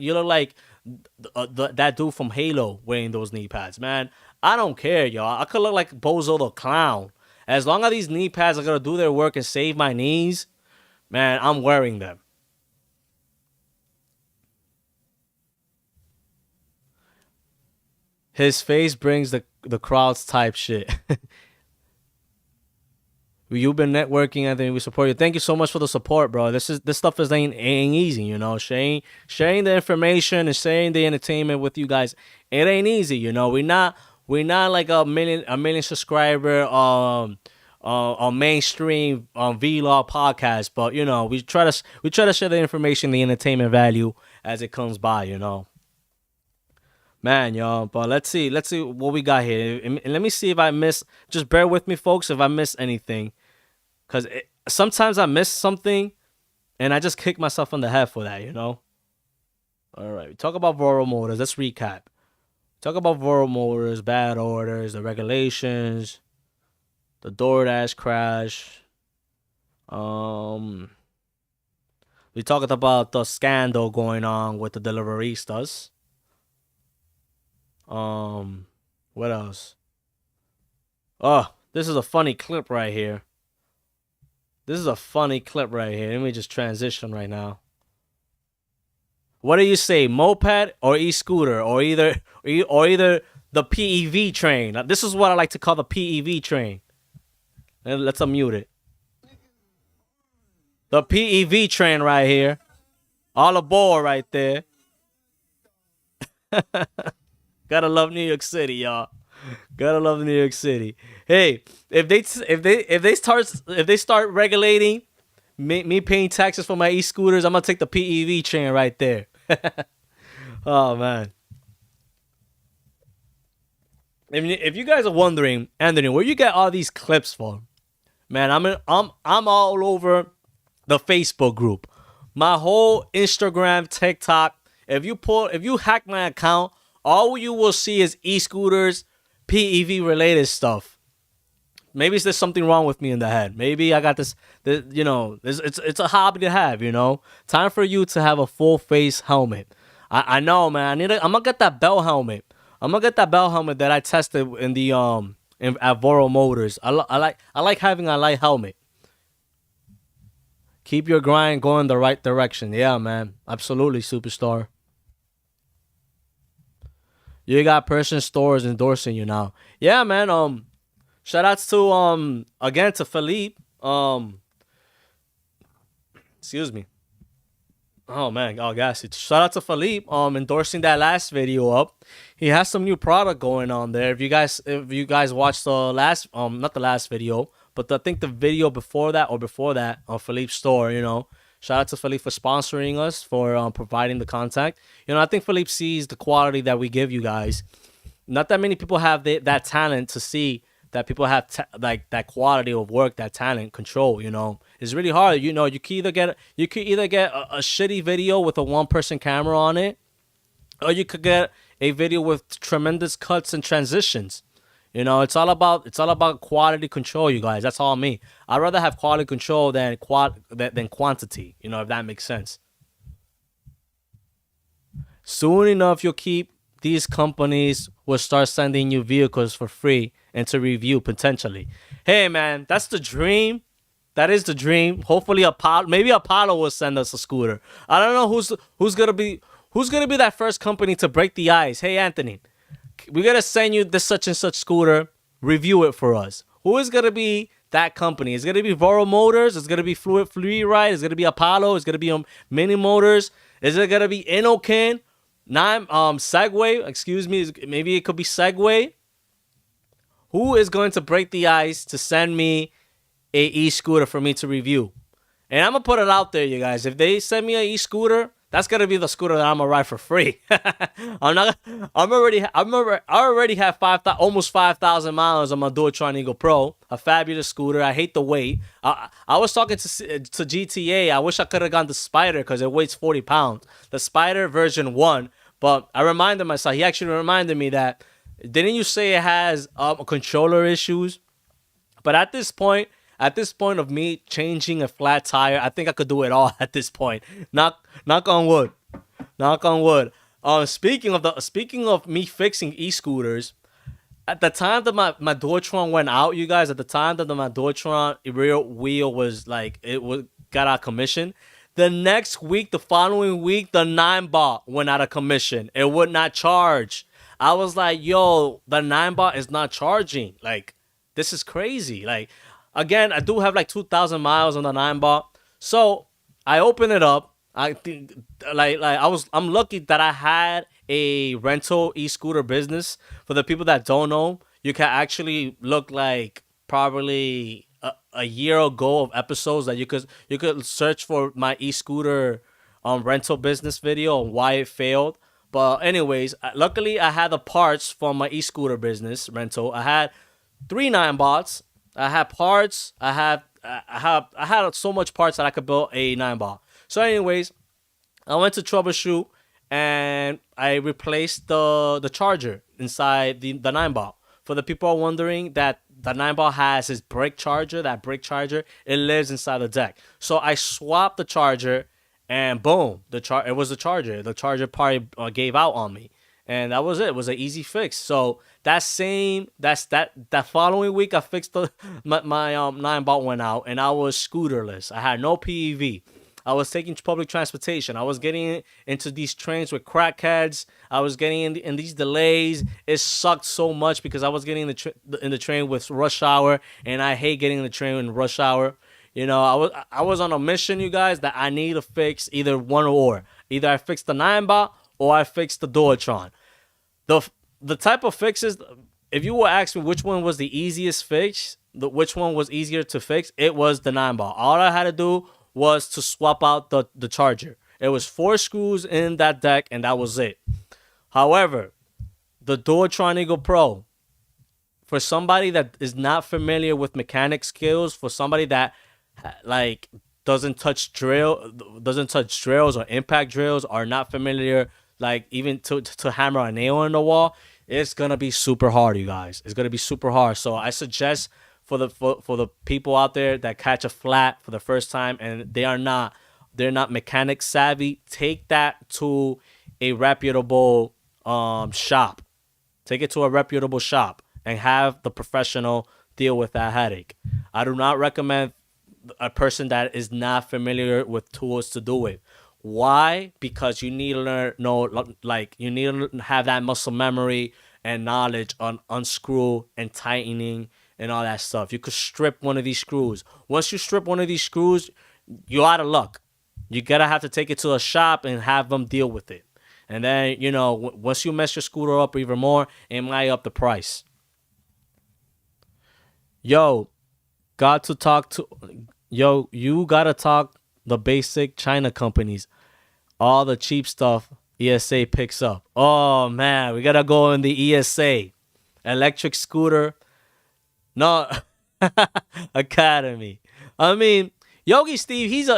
that dude from Halo wearing those knee pads." Man, I don't care, y'all. I could look like Bozo the Clown. As long as these knee pads are gonna do their work and save my knees, man, I'm wearing them. His face brings the crowds type shit. You've been networking, Anthony. We support you. Thank you so much for the support, bro. This stuff ain't easy, you know. Sharing the information and sharing the entertainment with you guys, it ain't easy, you know. We're not like a million subscriber mainstream vlog podcast, but you know, we try to share the information, the entertainment value as it comes by, you know. Man, y'all, but let's see what we got here. And let me see if I miss. Just bear with me, folks, if I miss anything, because sometimes I miss something, and I just kick myself in the head for that, you know. All right, we talk about Voro Motors. Let's recap. Talk about Voro Motors, bad orders, the regulations, the DoorDash crash. We talked about the scandal going on with the deliveristas. What else? Oh, this is a funny clip right here. Let me just transition right now. What do you say, moped or e-scooter, or either the PEV train? Now, this is what I like to call the PEV train. And let's unmute it. The PEV train right here. All aboard right there. Gotta love New York City, y'all. Gotta love New York City. Hey, if they start regulating me paying taxes for my e-scooters, I'm gonna take the PEV train right there. Oh man. If you guys are wondering, Anthony, where you get all these clips from? Man, I'm all over the Facebook group. My whole Instagram, TikTok. If you hack my account, all you will see is e-scooters, PEV related stuff. Maybe there's something wrong with me in the head. Maybe I got this you know, it's a hobby to have, you know. Time for you to have a full face helmet. I know, man. I'm gonna get that bell helmet. I'm gonna get that bell helmet that I tested in the at Voro Motors. I like having a light helmet. Keep your grind going the right direction. Yeah, man. Absolutely, superstar. You got person stores endorsing you now. Yeah, man. Shout outs to again to Philippe. Excuse me. Oh man, oh gosh. Shout out to Philippe endorsing that last video up. He has some new product going on there. If you guys watched the last not the last video, but I think the video before that on Philippe's store, you know. Shout out to Philippe for sponsoring us, for providing the contact. You know, I think Philippe sees the quality that we give you guys. Not that many people have that talent to see that people have like that quality of work, that talent, control. You know, it's really hard. You know, you could either get a shitty video with a one-person camera on it, or you could get a video with tremendous cuts and transitions. You know, it's all about quality control, you guys. That's all me. I'd rather have quality control than quantity. You know, if that makes sense. Soon enough, these companies will start sending you vehicles for free and to review potentially. Hey, man, that's the dream. That is the dream. Hopefully, maybe Apollo will send us a scooter. I don't know who's gonna be that first company to break the ice. Hey, Anthony, we gotta send you this such and such scooter. Review it for us. Who is gonna be that company? It's gonna be Voro Motors. It's gonna be Fluid Ride. It's gonna be Apollo. It's gonna be Mini Motors. Is it gonna be Inokin? Segway. Excuse me. Maybe it could be Segway. Who is going to break the ice to send me a e-scooter for me to review? And I'm gonna put it out there, you guys. If they send me an e-scooter that's gonna be the scooter that I'm gonna ride for free. I already have almost 5,000 miles on my Dualtron Eagle Pro, a fabulous scooter. I hate the weight. I was talking to GTA. I wish I could have gone the Spider because it weighs 40 pounds. The Spider version 1. But I reminded myself. He actually reminded me that, didn't you say it has controller issues? But at this point of me changing a flat tire, I think I could do it all at this point. Knock on wood. Knock on wood. Speaking of me fixing e-scooters, at the time that my Dualtron went out, you guys, at the time that my Dualtron rear wheel was like, got out of commission, the next week, the following week, the 9-bar went out of commission. It would not charge. I was like, yo, the 9-bar is not charging. Like, this is crazy. Like, again, I do have like 2,000 miles on the 9-bar. So I open it up. I think I'm lucky that I had a rental e-scooter business. For the people that don't know, you can actually look like probably a year ago of episodes that you could search for my e-scooter rental business video and why it failed. But anyways, luckily I had the parts for my e-scooter business rental. I had 3 9-bots. I had parts. I had so much parts that I could build a 9-bar. So anyways, I went to troubleshoot and I replaced the charger inside the 9-bar. For the people wondering, that the 9-bar has his brake charger. That brake charger, it lives inside the deck. So I swapped the charger and boom, it was the charger. The charger part gave out on me. And that was it. It was an easy fix. So that following week, I fixed my 9-bar went out, and I was scooterless. I had no PEV. I was taking public transportation. I was getting into these trains with crackheads. I was getting in these delays. It sucked so much because I was getting in the train with rush hour, and I hate getting in the train in rush hour. You know, I was on a mission, you guys, that I need to fix either one or. Either I fix the 9-bar or I fix the Dualtron. The type of fixes, if you were asking me which one was the easiest fix, which one was easier to fix, it was the 9-bar. All I had to do was to swap out the charger. It was 4 screws in that deck, and that was it. However, the Dualtron Eagle Pro, for somebody that is not familiar with mechanic skills, for somebody that like doesn't touch drills or impact drills, are not familiar, like even to hammer a nail in the wall, it's gonna be super hard, you guys. It's gonna be super hard. So I suggest for the people out there that catch a flat for the first time and they're not mechanic savvy, take that to a reputable shop. Take it to a reputable shop and have the professional deal with that headache. I do not recommend a person that is not familiar with tools to do it. Why? Because you need to you need to have that muscle memory and knowledge on unscrew and tightening and all that stuff. You could strip one of these screws. Once you strip one of these screws, you're out of luck. You gotta have to take it to a shop and have them deal with it. And then, you know, once you mess your scooter up even more, it might up the price. You gotta talk the basic China companies. All the cheap stuff ESA picks up. Oh man, we gotta go in the ESA. Electric Scooter. No Academy. I mean, Yogi Steve, he's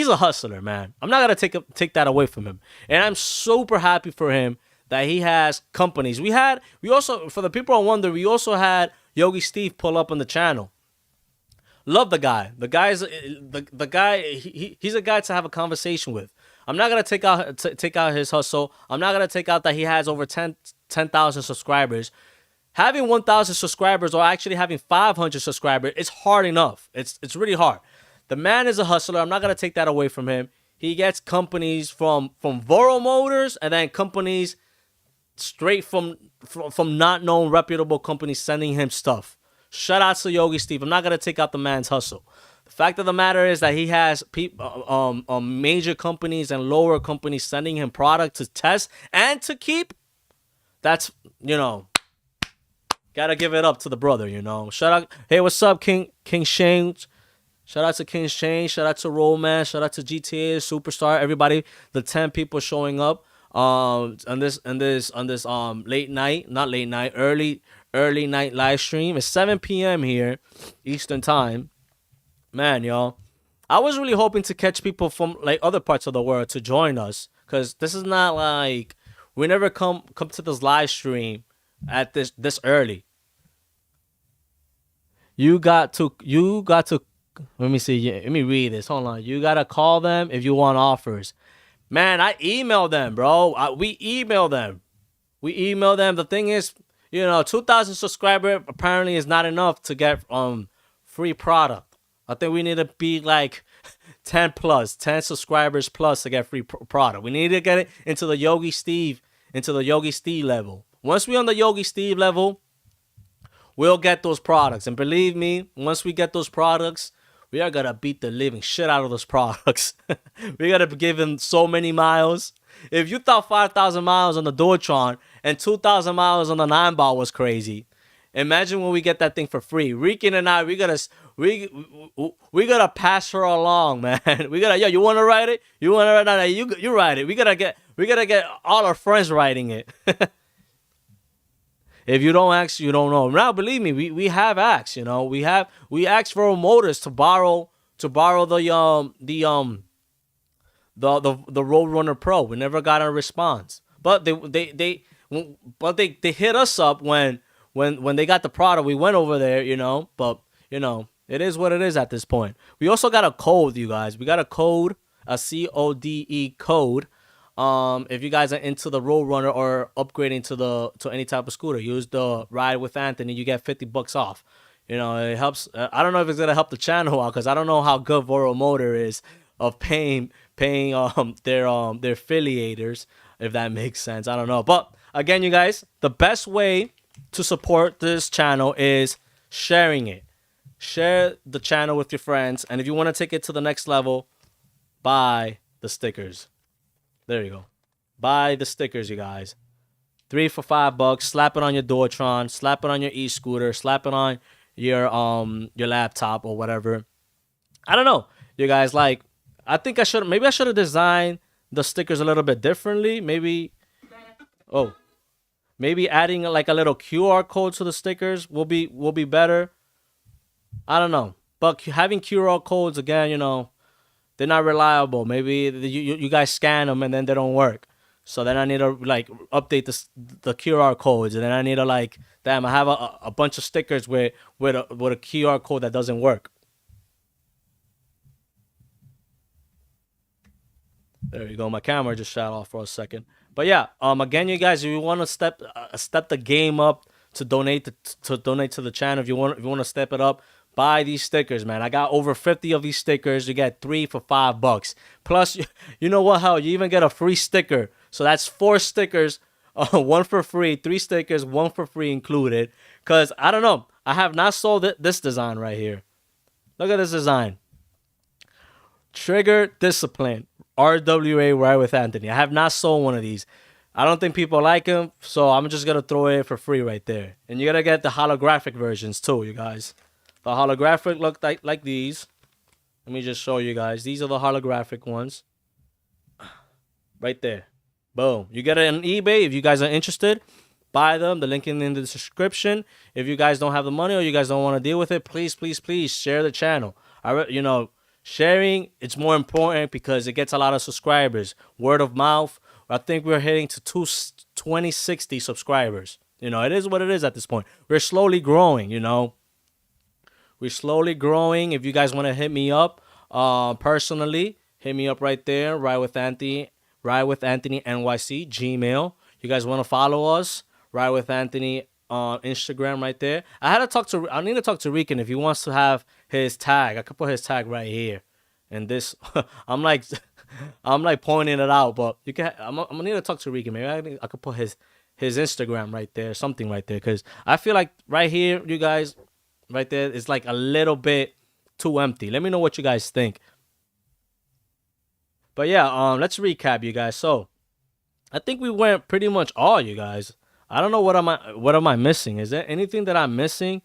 a hustler, man. I'm not gonna take that away from him. And I'm super happy for him that he has companies. We also, for the people who wonder, we also had Yogi Steve pull up on the channel. Love the guy. The guy. He's a guy to have a conversation with. I'm not gonna take out his hustle. I'm not gonna take out that he has over 10,000 subscribers. Having 1,000 subscribers or actually having 500 subscribers, it's hard enough. It's really hard. The man is a hustler. I'm not gonna take that away from him. He gets companies from Voro Motors and then companies straight from not known reputable companies sending him stuff. Shout out to Yogi Steve. I'm not gonna take out the man's hustle. The fact of the matter is that he has major companies and lower companies sending him product to test and to keep. That's, you know, gotta give it up to the brother, you know. Shout out. Hey, what's up, King Shane? Shout out to King's Chain. Shout out to Romance. Shout out to GTA Superstar. Everybody, the 10 people showing up on this late night, not late night, early night live stream. It's 7 p.m. here, Eastern time. Man, y'all, I was really hoping to catch people from like other parts of the world to join us, because this is not like we never come to this live stream at this early. You got to let me see. Let me read this. Hold on. You gotta call them if you want offers. Man, I emailed them, bro. We emailed them. The thing is, 2,000 subscribers apparently is not enough to get free product. I think we need to be like 10 subscribers plus to get free product. We need to get it into the Yogi Steve level. Once we're on the Yogi Steve level, we'll get those products. And believe me, once we get those products, we are going to beat the living shit out of those products. We got to give them so many miles. If you thought 5,000 miles on the Duotron and 2,000 miles on the 9-ball was crazy, imagine when we get that thing for free. Rikin and I, we gotta pass her along, man. You want to write it? You write it. We gotta get all our friends writing it. If you don't ask, you don't know. Now, believe me, we have asked. We asked for motors to borrow the Roadrunner Pro. We never got a response, but they hit us up when they got the product. We went over there, but it is what it is at this point. We also got a code, you guys. We got a code, a CODE code. If you guys are into the Roadrunner or upgrading to any type of scooter, use the Ride with Anthony. You get $50 off. It helps. I don't know if it's gonna help the channel out, because I don't know how good Voro Motor is of paying their affiliators, if that makes sense. I don't know. But again, you guys, the best way to support this channel is sharing it. Share the channel with your friends, and if you want to take it to the next level, buy the stickers. There you go. Buy the stickers, you guys. 3 for $5. Slap it on your Duotron. Slap it on your e-scooter. Slap it on your laptop or whatever. I don't know, you guys. Like, I think I should have designed the stickers a little bit differently. Maybe adding like a little QR code to the stickers will be better. I don't know, but having QR codes again, they're not reliable. Maybe you guys scan them and then they don't work. So then I need to like update the QR codes, and then I need to I have a bunch of stickers with a QR code that doesn't work. There you go. My camera just shut off for a second. But yeah, again, you guys, if you want to step the game up to donate to the channel, if you want to step it up, buy these stickers, man. I got over 50 of these stickers. You get 3 for $5. Plus, you know what? Hell, you even get a free sticker. So that's 4 stickers, 1 for free, 3 stickers, 1 for free included. Because, I don't know, I have not sold this design right here. Look at this design. Trigger Discipline, RWA Ride with Anthony. I have not sold one of these. I don't think people like them, so I'm just going to throw it for free right there. And you got to get the holographic versions too, you guys. The holographic look like these. Let me just show you guys. These are the holographic ones. Right there. Boom. You get it on eBay. If you guys are interested, buy them. The link is in the description. If you guys don't have the money or you guys don't want to deal with it, please, please, please share the channel. Sharing, it's more important because it gets a lot of subscribers. Word of mouth. I think we're heading to 2060 subscribers. It is what it is at this point. We're slowly growing, We're slowly growing. If you guys want to hit me up personally, hit me up right there. Ride with Anthony NYC, Gmail. You guys want to follow us? Ride with Anthony on Instagram right there. I need to talk to Rican if he wants to have his tag. I could put his tag right here. And this, I'm like pointing it out, but you can. I'm gonna need to talk to Rican. Maybe I could put his Instagram right there, something right there, because I feel like right here, you guys. Right there, it's like a little bit too empty. Let me know what you guys think. But yeah, let's recap, you guys. So I think we went pretty much all, you guys. I don't know what am I missing. Is there anything that I'm missing?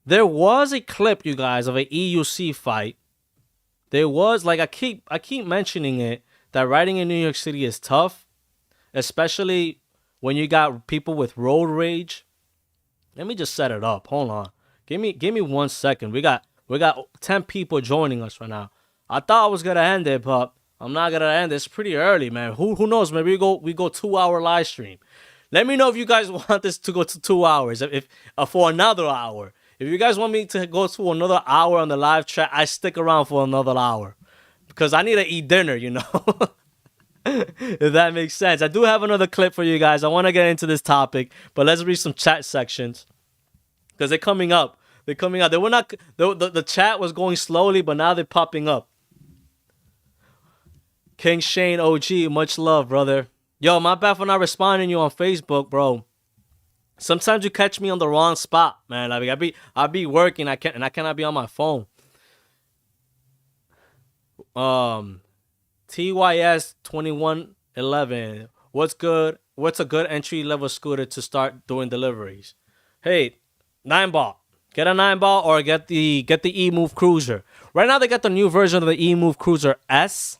There was a clip, you guys, of an EUC fight. There was, like, I keep mentioning it, that riding in New York City is tough, especially when you got people with road rage. Let me just set it up. Hold on. Give me 1 second. We got 10 people joining us right now. I thought I was gonna end it, but I'm not gonna end it. It's pretty early, man. Who knows? Maybe we go 2-hour live stream. Let me know if you guys want this to go to 2 hours. If for another hour. If you guys want me to go to another hour on the live chat, I stick around for another hour because I need to eat dinner. You know. If that makes sense. I do have another clip for you guys. I want to get into this topic, but let's read some chat sections because they're coming up. They're coming up. They were not. The chat was going slowly, but now they're popping up. King Shane OG, much love, brother. Yo, my bad for not responding to you on Facebook, bro. Sometimes you catch me on the wrong spot, man. Like I be working. I cannot be on my phone. TYS 2111. What's good? What's a good entry level scooter to start doing deliveries? Hey, 9-ball. Get a 9-ball or get the E-Move Cruiser. Right now they got the new version of the E-Move Cruiser S.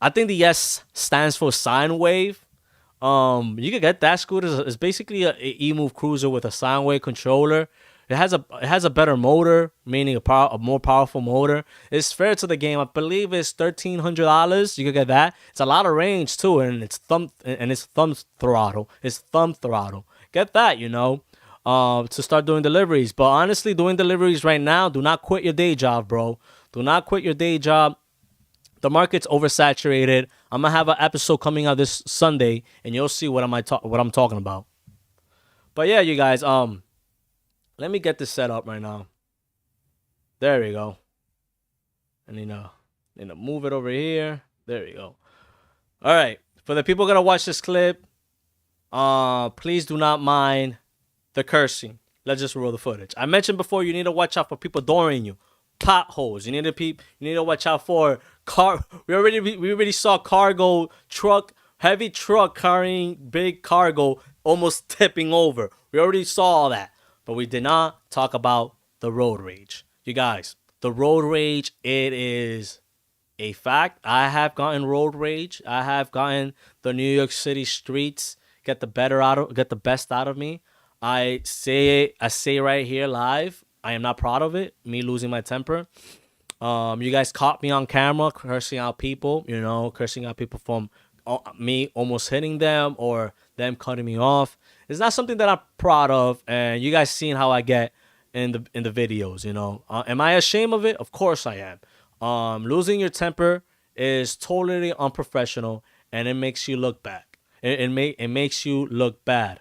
I think the S stands for sine wave. You can get that scooter. It's basically a E-Move Cruiser with a sine wave controller. It has a better motor, meaning a more powerful motor. It's fair to the game. I believe it's $1,300. You can get that. It's a lot of range too, and it's thumb throttle. It's thumb throttle. Get that, you know, to start doing deliveries. But honestly, doing deliveries right now, do not quit your day job, bro. Do not quit your day job. The market's oversaturated. I'm gonna have an episode coming out this Sunday, and you'll see what I'm talking about. But yeah, you guys, let me get this set up right now. There we go. And need to move it over here. There we go. All right, for the people gonna watch this clip, please do not mind the cursing. Let's just roll the footage. I mentioned before, you need to watch out for people dooring you. Potholes. You need to watch out for car. We already saw cargo truck, heavy truck carrying big cargo almost tipping over. We already saw all that, but we did not talk about the road rage. You guys, the road rage, it is a fact. I have gotten road rage. I have gotten the New York City streets get the best out of me. I say right here live, I am not proud of it, me losing my temper. You guys caught me on camera cursing out people, cursing out people from me almost hitting them or them cutting me off. It's not something that I'm proud of, and you guys seen how I get in the videos, Am I ashamed of it? Of course I am. Losing your temper is totally unprofessional, and it makes you look bad. It makes you look bad.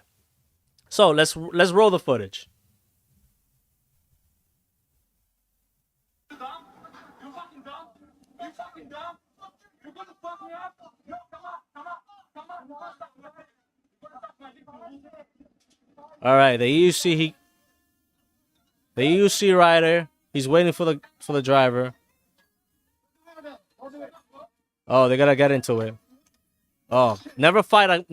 So let's roll the footage. All right, the EUC rider, he's waiting for the driver. Oh, they gotta get into it. Oh, never fight a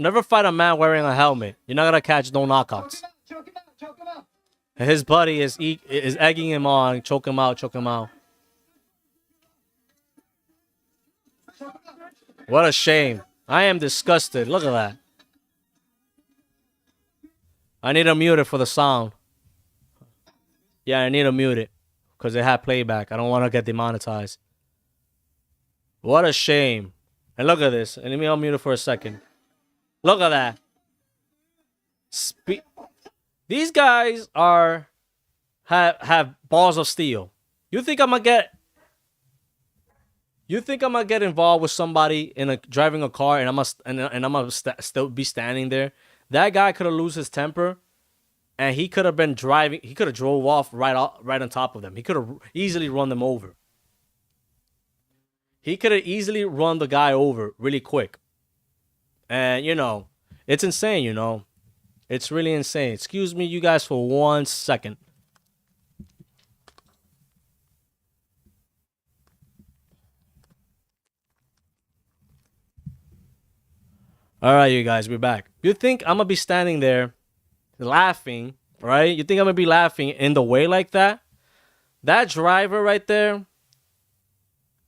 man wearing a helmet. You're not gonna catch no knockouts. His buddy is egging him on, choke him out. What a shame. I am disgusted. Look at that. I need to mute it for the sound. Yeah, I need to mute it because it had playback. I don't want to get demonetized. What a shame. And look at this. And let me unmute it for a second. Look at that. These guys have balls of steel. You think I'm gonna get involved with somebody driving a car and I'm gonna still be standing there? That guy could have lost his temper, and he could have been driving. He could have drove off right on top of them. He could have easily run them over. He could have easily run the guy over really quick. And it's insane. It's really insane. Excuse me, you guys, for 1 second. All right, you guys, we're back. You think I'm going to be standing there laughing, right? You think I'm gonna be laughing in the way like that? That driver right there,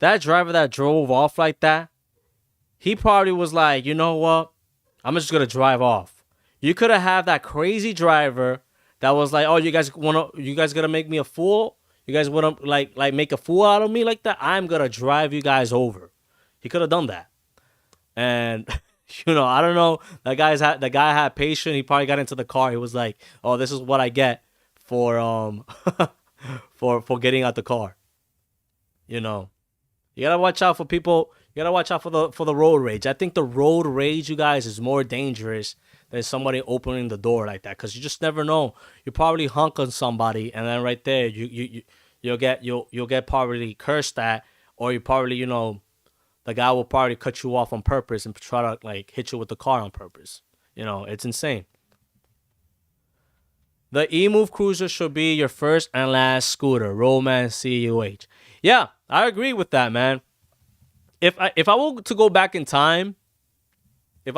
that driver that drove off like that, he probably was like, you know what? I'm just gonna drive off. You could have had that crazy driver that was like, oh, you guys gonna make me a fool? You guys wanna like make a fool out of me like that? I'm gonna drive you guys over. He could have done that. And I don't know. The guy had patience. He probably got into the car. He was like, "Oh, this is what I get for for getting out the car." You gotta watch out for people. You gotta watch out for the road rage. I think the road rage, you guys, is more dangerous than somebody opening the door like that, because you just never know. You probably honk on somebody, and then right there, you'll get probably cursed at, or you probably the guy will probably cut you off on purpose and try to like hit you with the car on purpose. It's insane. The E-Move Cruiser should be your first and last scooter. Romance CUH. Yeah, I agree with that, man. If I were to go back in time, you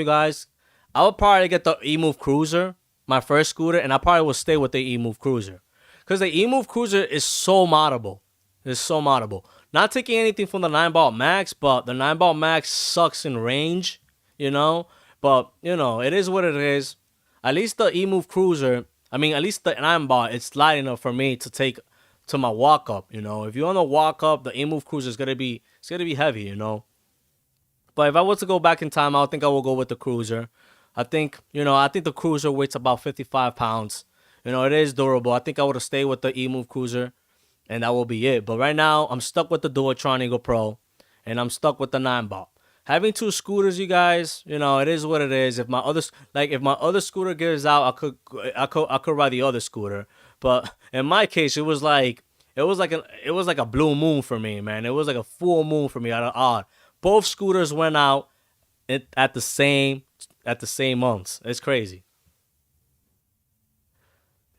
guys, I would probably get the E-Move Cruiser, my first scooter, and I probably would stay with the E-Move Cruiser. Because the E-Move Cruiser is so moddable. It's so moddable. Not taking anything from the 9-Ball Max, but the 9-Ball Max sucks in range, But, it is what it is. At least the E-Move Cruiser, at least the 9-Ball, it's light enough for me to take to my walk-up, If you're on the walk-up, the E-Move Cruiser is going to be heavy, But if I was to go back in time, I think I will go with the Cruiser. I think the Cruiser weighs about 55 pounds. It is durable. I think I would have stayed with the E-Move Cruiser. And that will be it. But right now, I'm stuck with the Dualtron Eagle Pro. And I'm stuck with the 9-Ball. Having two scooters, you guys, it is what it is. If my other scooter gives out, I could ride the other scooter. But in my case, it was like a blue moon for me, man. It was like a full moon for me out of odd. Both scooters went out at the same months. It's crazy.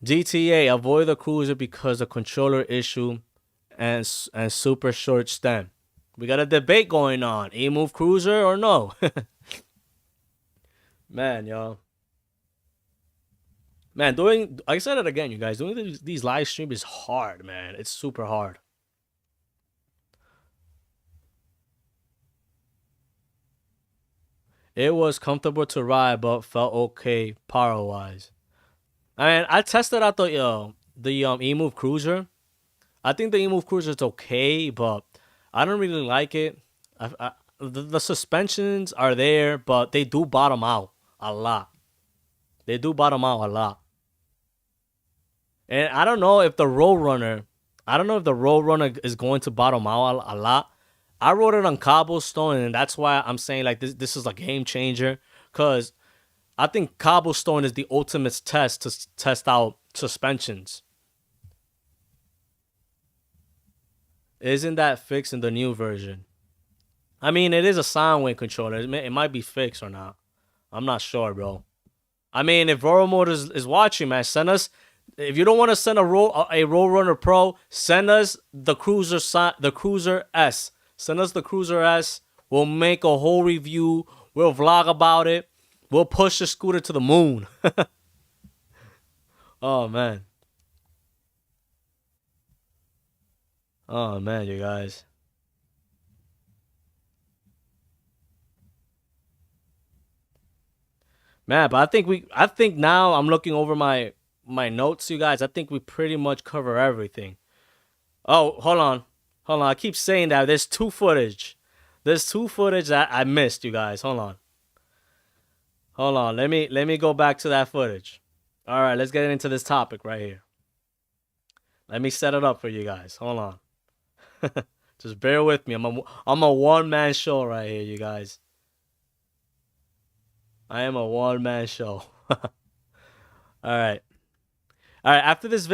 GTA, avoid the Cruiser because of controller issue and super short stem. We got a debate going on. E-Move Cruiser or no? Man, y'all. Man, I said it again, you guys. Doing these live streams is hard, man. It's super hard. It was comfortable to ride, but felt okay power-wise. I tested out the E-Move Cruiser. I think the E-Move Cruiser is okay, but I don't really like it. The suspensions are there, but they do bottom out a lot. And I don't know if the Roadrunner is going to bottom out a lot. I rode it on cobblestone, and that's why I'm saying like this is a game changer, because I think cobblestone is the ultimate test to test out suspensions. Isn't that fixed in the new version? It is a sound wave controller. It might be fixed or not. I'm not sure, bro. If Voro Motors is watching, man, send us. If you don't want to send a Roadrunner Pro, send us the Cruiser S. Send us the Cruiser S. We'll make a whole review. We'll vlog about it. We'll push the scooter to the moon. Oh, man. Oh, man, you guys. Man, but I think now I'm looking over my notes, you guys. I think we pretty much cover everything. Oh, hold on. I keep saying that. There's two footage that I missed, you guys. Hold on. Let me go back to that footage. All right, let's get into this topic right here. Let me set it up for you guys. Hold on. Just bear with me. I'm a one-man show right here, you guys. I am a one-man show. All right. After this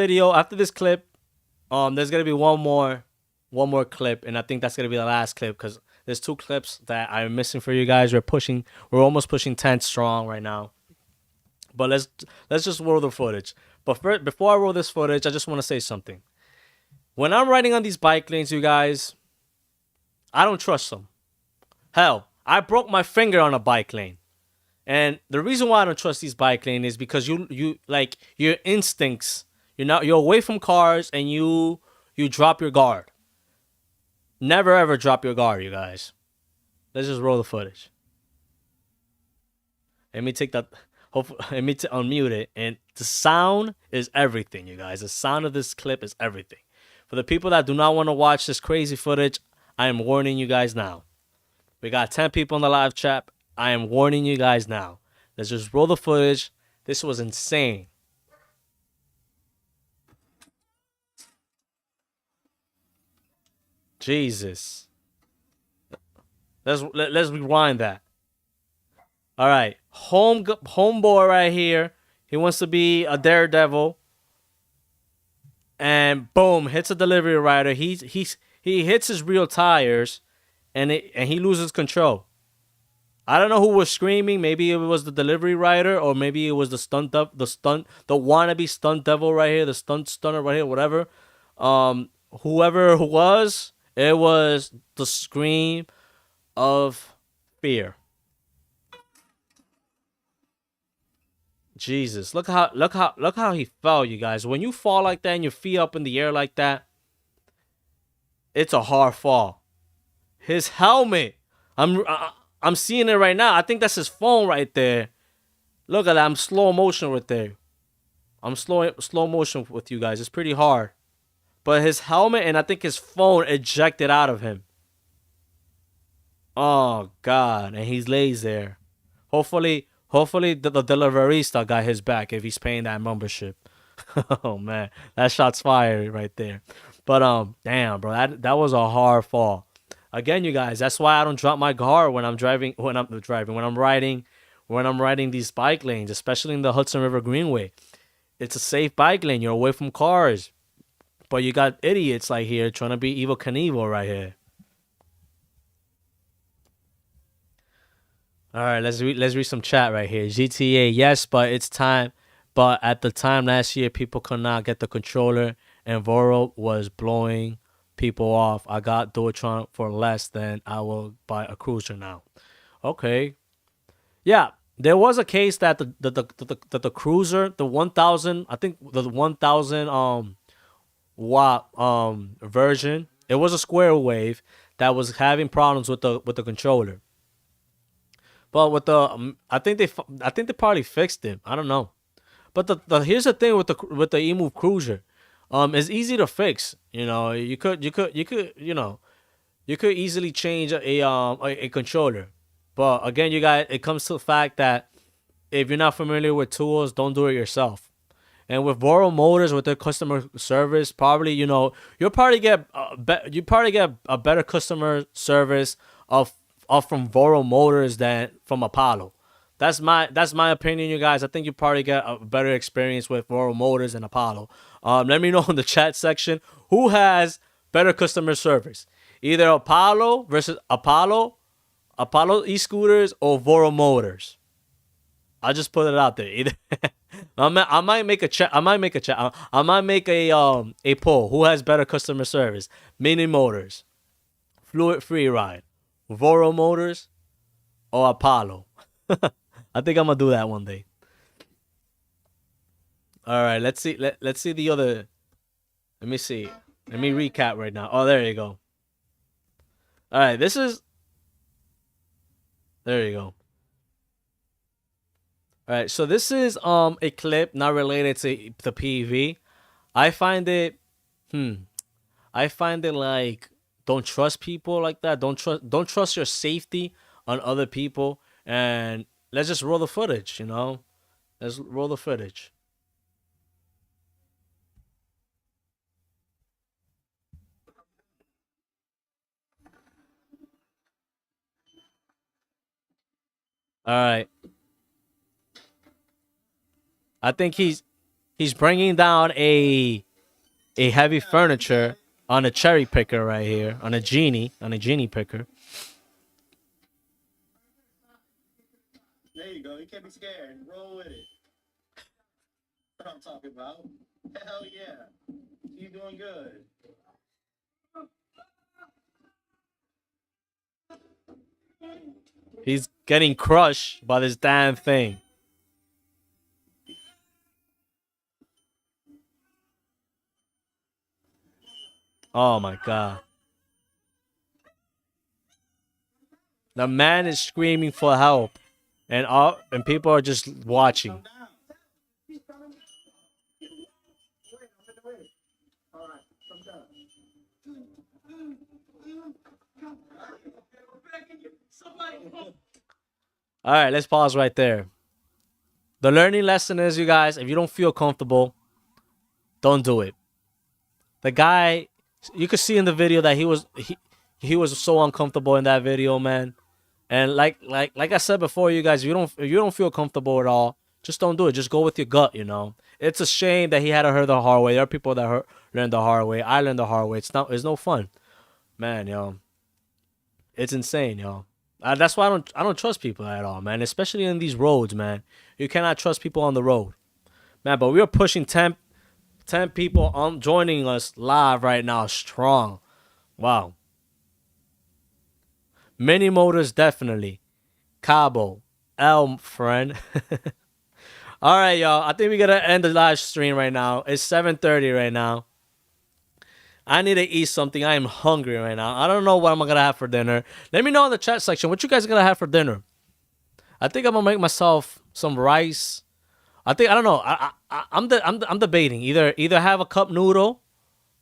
clip, there's gonna be one more clip, and I think that's gonna be the last clip because there's two clips that I'm missing for you guys. We're almost pushing 10 strong right now. But let's just roll the footage. But before I roll this footage, I just want to say something. When I'm riding on these bike lanes, you guys, I don't trust them. Hell, I broke my finger on a bike lane. And the reason why I don't trust these bike lanes is because you like your instincts. You're away from cars and you drop your guard. Never ever drop your guard, you guys. Let's just roll the footage. Let me take that. Hopefully, let me unmute it. And the sound is everything, you guys. The sound of this clip is everything. For the people that do not want to watch this crazy footage, I am warning you guys now. We got 10 people in the live chat. I am warning you guys now. Let's just roll the footage. This was insane. Jesus. Let's rewind that. All right, homeboy right here. He wants to be a daredevil, and boom, hits a delivery rider. He hits his real tires, and he loses control. I don't know who was screaming. Maybe it was the delivery rider, or maybe it was the wannabe stunt devil right here, the stunner right here, whatever. Whoever it was the scream of fear. Jesus, look how he fell, you guys. When you fall like that and your feet up in the air like that, it's a hard fall. His helmet, I'm seeing it right now. I think that's his phone right there. Look at that. I'm slow motion right there. I'm slow motion with you guys. It's pretty hard. But his helmet and I think his phone ejected out of him. Oh God, and he lays there. Hopefully the deliverista got his back if he's paying that membership. Oh man, that shot's fired right there. But damn, bro, that was a hard fall. Again, you guys, that's why I don't drop my guard when I'm riding these bike lanes, especially in the Hudson River Greenway. It's a safe bike lane. You're away from cars. But you got idiots like here trying to be Evil Knievel right here. All right, let's read some chat right here. GTA, yes, but it's time. But at the time last year, people could not get the controller, and Voro was blowing people off. I got Duotron for less than I will buy a cruiser now. Okay, yeah, there was a case that the cruiser, the 1000, I think the 1000 watt version, it was a square wave that was having problems with the controller. But with the I think they probably fixed it. I don't know. But here's the thing with the eMove Cruiser. It's easy to fix. You know, you could easily change a controller. But again, it comes to the fact that if you're not familiar with tools, don't do it yourself. And with Voro Motors, with their customer service, probably you'll probably get a better customer service from Voro Motors than from Apollo. That's my opinion, you guys. I think you probably get a better experience with Voro Motors than Apollo. Let me know in the chat section who has better customer service. Either Apollo versus Apollo e-scooters, or Voro Motors. I'll just put it out there. Either I might make a chat. I might make a poll. Who has better customer service? Mini Motors, Fluid Free Ride, Voro Motors, or Apollo? I think I'm gonna do that one day. All right, let's see. Let's see the other. Let me see. Let me recap right now. Oh, there you go. All right, this is. There you go. All right, so this is a clip not related to the PV. I find it like, don't trust people like that. Don't trust your safety on other people. And let's just roll the footage, Let's roll the footage. All right. I think he's bringing down a heavy furniture on a cherry picker right here, on a genie picker. There you go. You can't be scared. Roll with it. That's what I'm talking about. Hell yeah. You're doing good. getting crushed by this damn thing. Oh my god. The man is screaming for help, and people are just watching. All right, let's pause right there. The learning lesson is, you guys, if you don't feel comfortable, don't do it. The guy, you could see in the video that he was so uncomfortable in that video, man. And like I said before, you guys, if you don't feel comfortable at all, just don't do it. Just go with your gut, you know. It's a shame that he had to learn the hard way. There are people that learn the hard way. I learned the hard way. It's no fun, man, yo. It's insane, yo. That's why I don't trust people at all, man. Especially in these roads, man. You cannot trust people on the road, man. But we are pushing 10 people joining us live right now, strong. Wow. Mini Motors, definitely. Cabo, Elm, friend. All right, y'all. I think we gotta end the live stream right now. It's 7:30 right now. I need to eat something. I am hungry right now. I don't know what I'm gonna have for dinner. Let me know in the chat section what you guys are gonna have for dinner. I think I'm gonna make myself some rice. I don't know. I'm debating. Either have a cup noodle.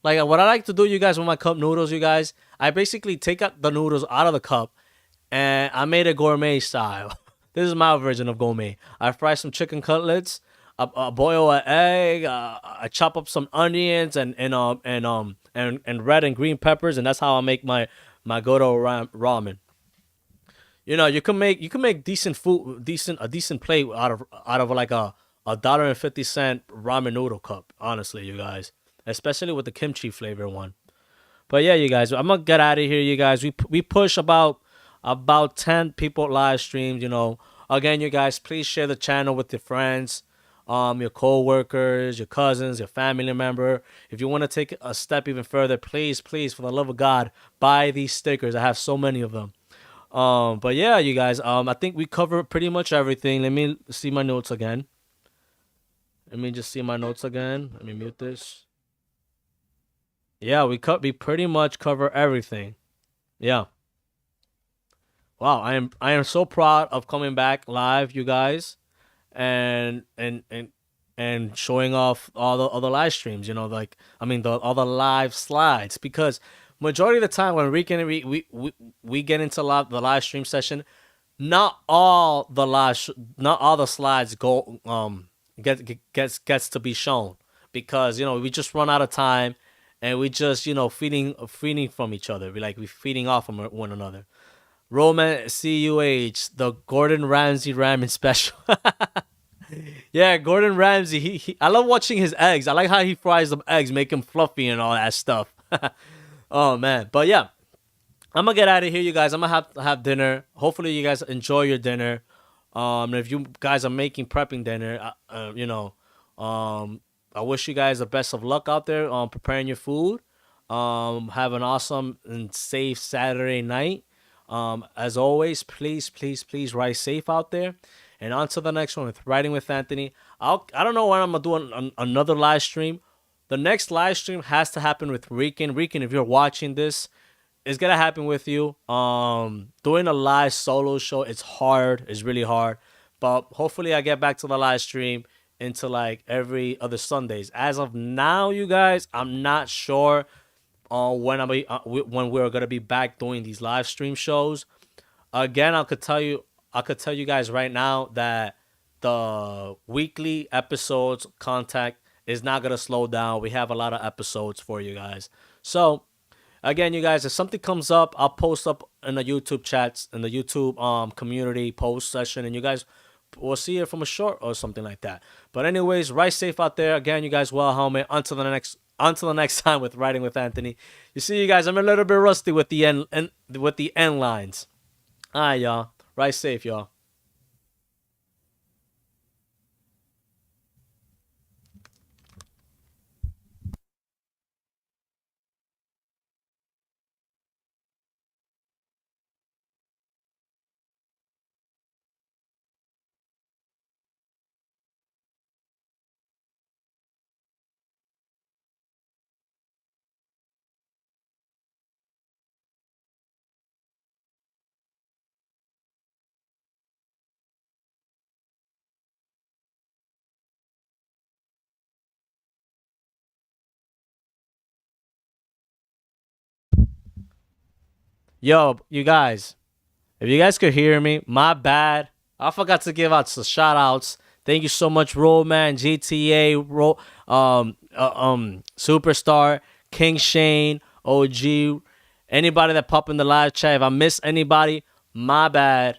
Like what I like to do, you guys, with my cup noodles, you guys, I basically take out the noodles out of the cup and I made it gourmet style. This is my version of gourmet. I fry some chicken cutlets, I boil an egg, I chop up some onions and red and green peppers, and that's how I make my Goto ramen. You know, you can make decent food, a decent plate out of like a $1.50 ramen noodle cup. Honestly, you guys, especially with the kimchi flavor one. But yeah, you guys, I'm gonna get out of here, you guys. We push about 10 people live streams. You know, again, you guys, please share the channel with your friends, your co-workers, your cousins, your family member. If you want to take a step even further, please, for the love of God, buy these stickers. I have so many of them. But yeah, you guys, I think we covered pretty much everything. Let me see my notes again. Let me just see my notes again. Let me mute this. Yeah, we pretty much cover everything. Yeah. Wow, I am so proud of coming back live, you guys, and showing off all the other live streams. You know, like all the live slides, because majority of the time when we get into the live stream session, not all the slides go gets to be shown, because we just run out of time, and we just feeding from each other. We feeding off from one another. Roman CUH, the Gordon Ramsay ramen special. Yeah, Gordon Ramsay. I love watching his eggs. I like how he fries them eggs, make them fluffy and all that stuff. Oh man, but yeah, I'm gonna get out of here, you guys. I'm gonna have dinner. Hopefully, you guys enjoy your dinner. If you guys are prepping dinner, I wish you guys the best of luck out there on preparing your food. Have an awesome and safe Saturday night. As always, please ride safe out there. And on to the next one with Riding with Anthony. I don't know when I'm gonna do another live stream. The next live stream has to happen with Rican. Rican, if you're watching this, it's gonna happen with you. Doing a live solo show, it's hard. It's really hard. But hopefully I get back to the live stream into like every other Sundays. As of now, you guys, I'm not sure when we're gonna be back doing these live stream shows. Again, I could tell you guys right now that the weekly episodes contact is not gonna slow down. We have a lot of episodes for you guys. So again, you guys, if something comes up, I'll post up in the YouTube chats, in the YouTube community post session, and you guys will see it from a short or something like that. But anyways, ride safe out there. Again, you guys, well helmet. Until the next time with Riding with Anthony. You see, you guys, I'm a little bit rusty with the end lines. All right, y'all. Ride safe, y'all. Yo, you guys, if you guys could hear me, my bad. I forgot to give out some shout outs. Thank you so much, Rollman, GTA, Superstar, King Shane, OG, anybody that popped in the live chat. If I miss anybody, my bad.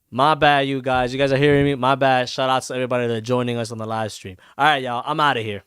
My bad, you guys. You guys are hearing me? My bad. Shout out to everybody that's joining us on the live stream. All right, y'all. I'm out of here.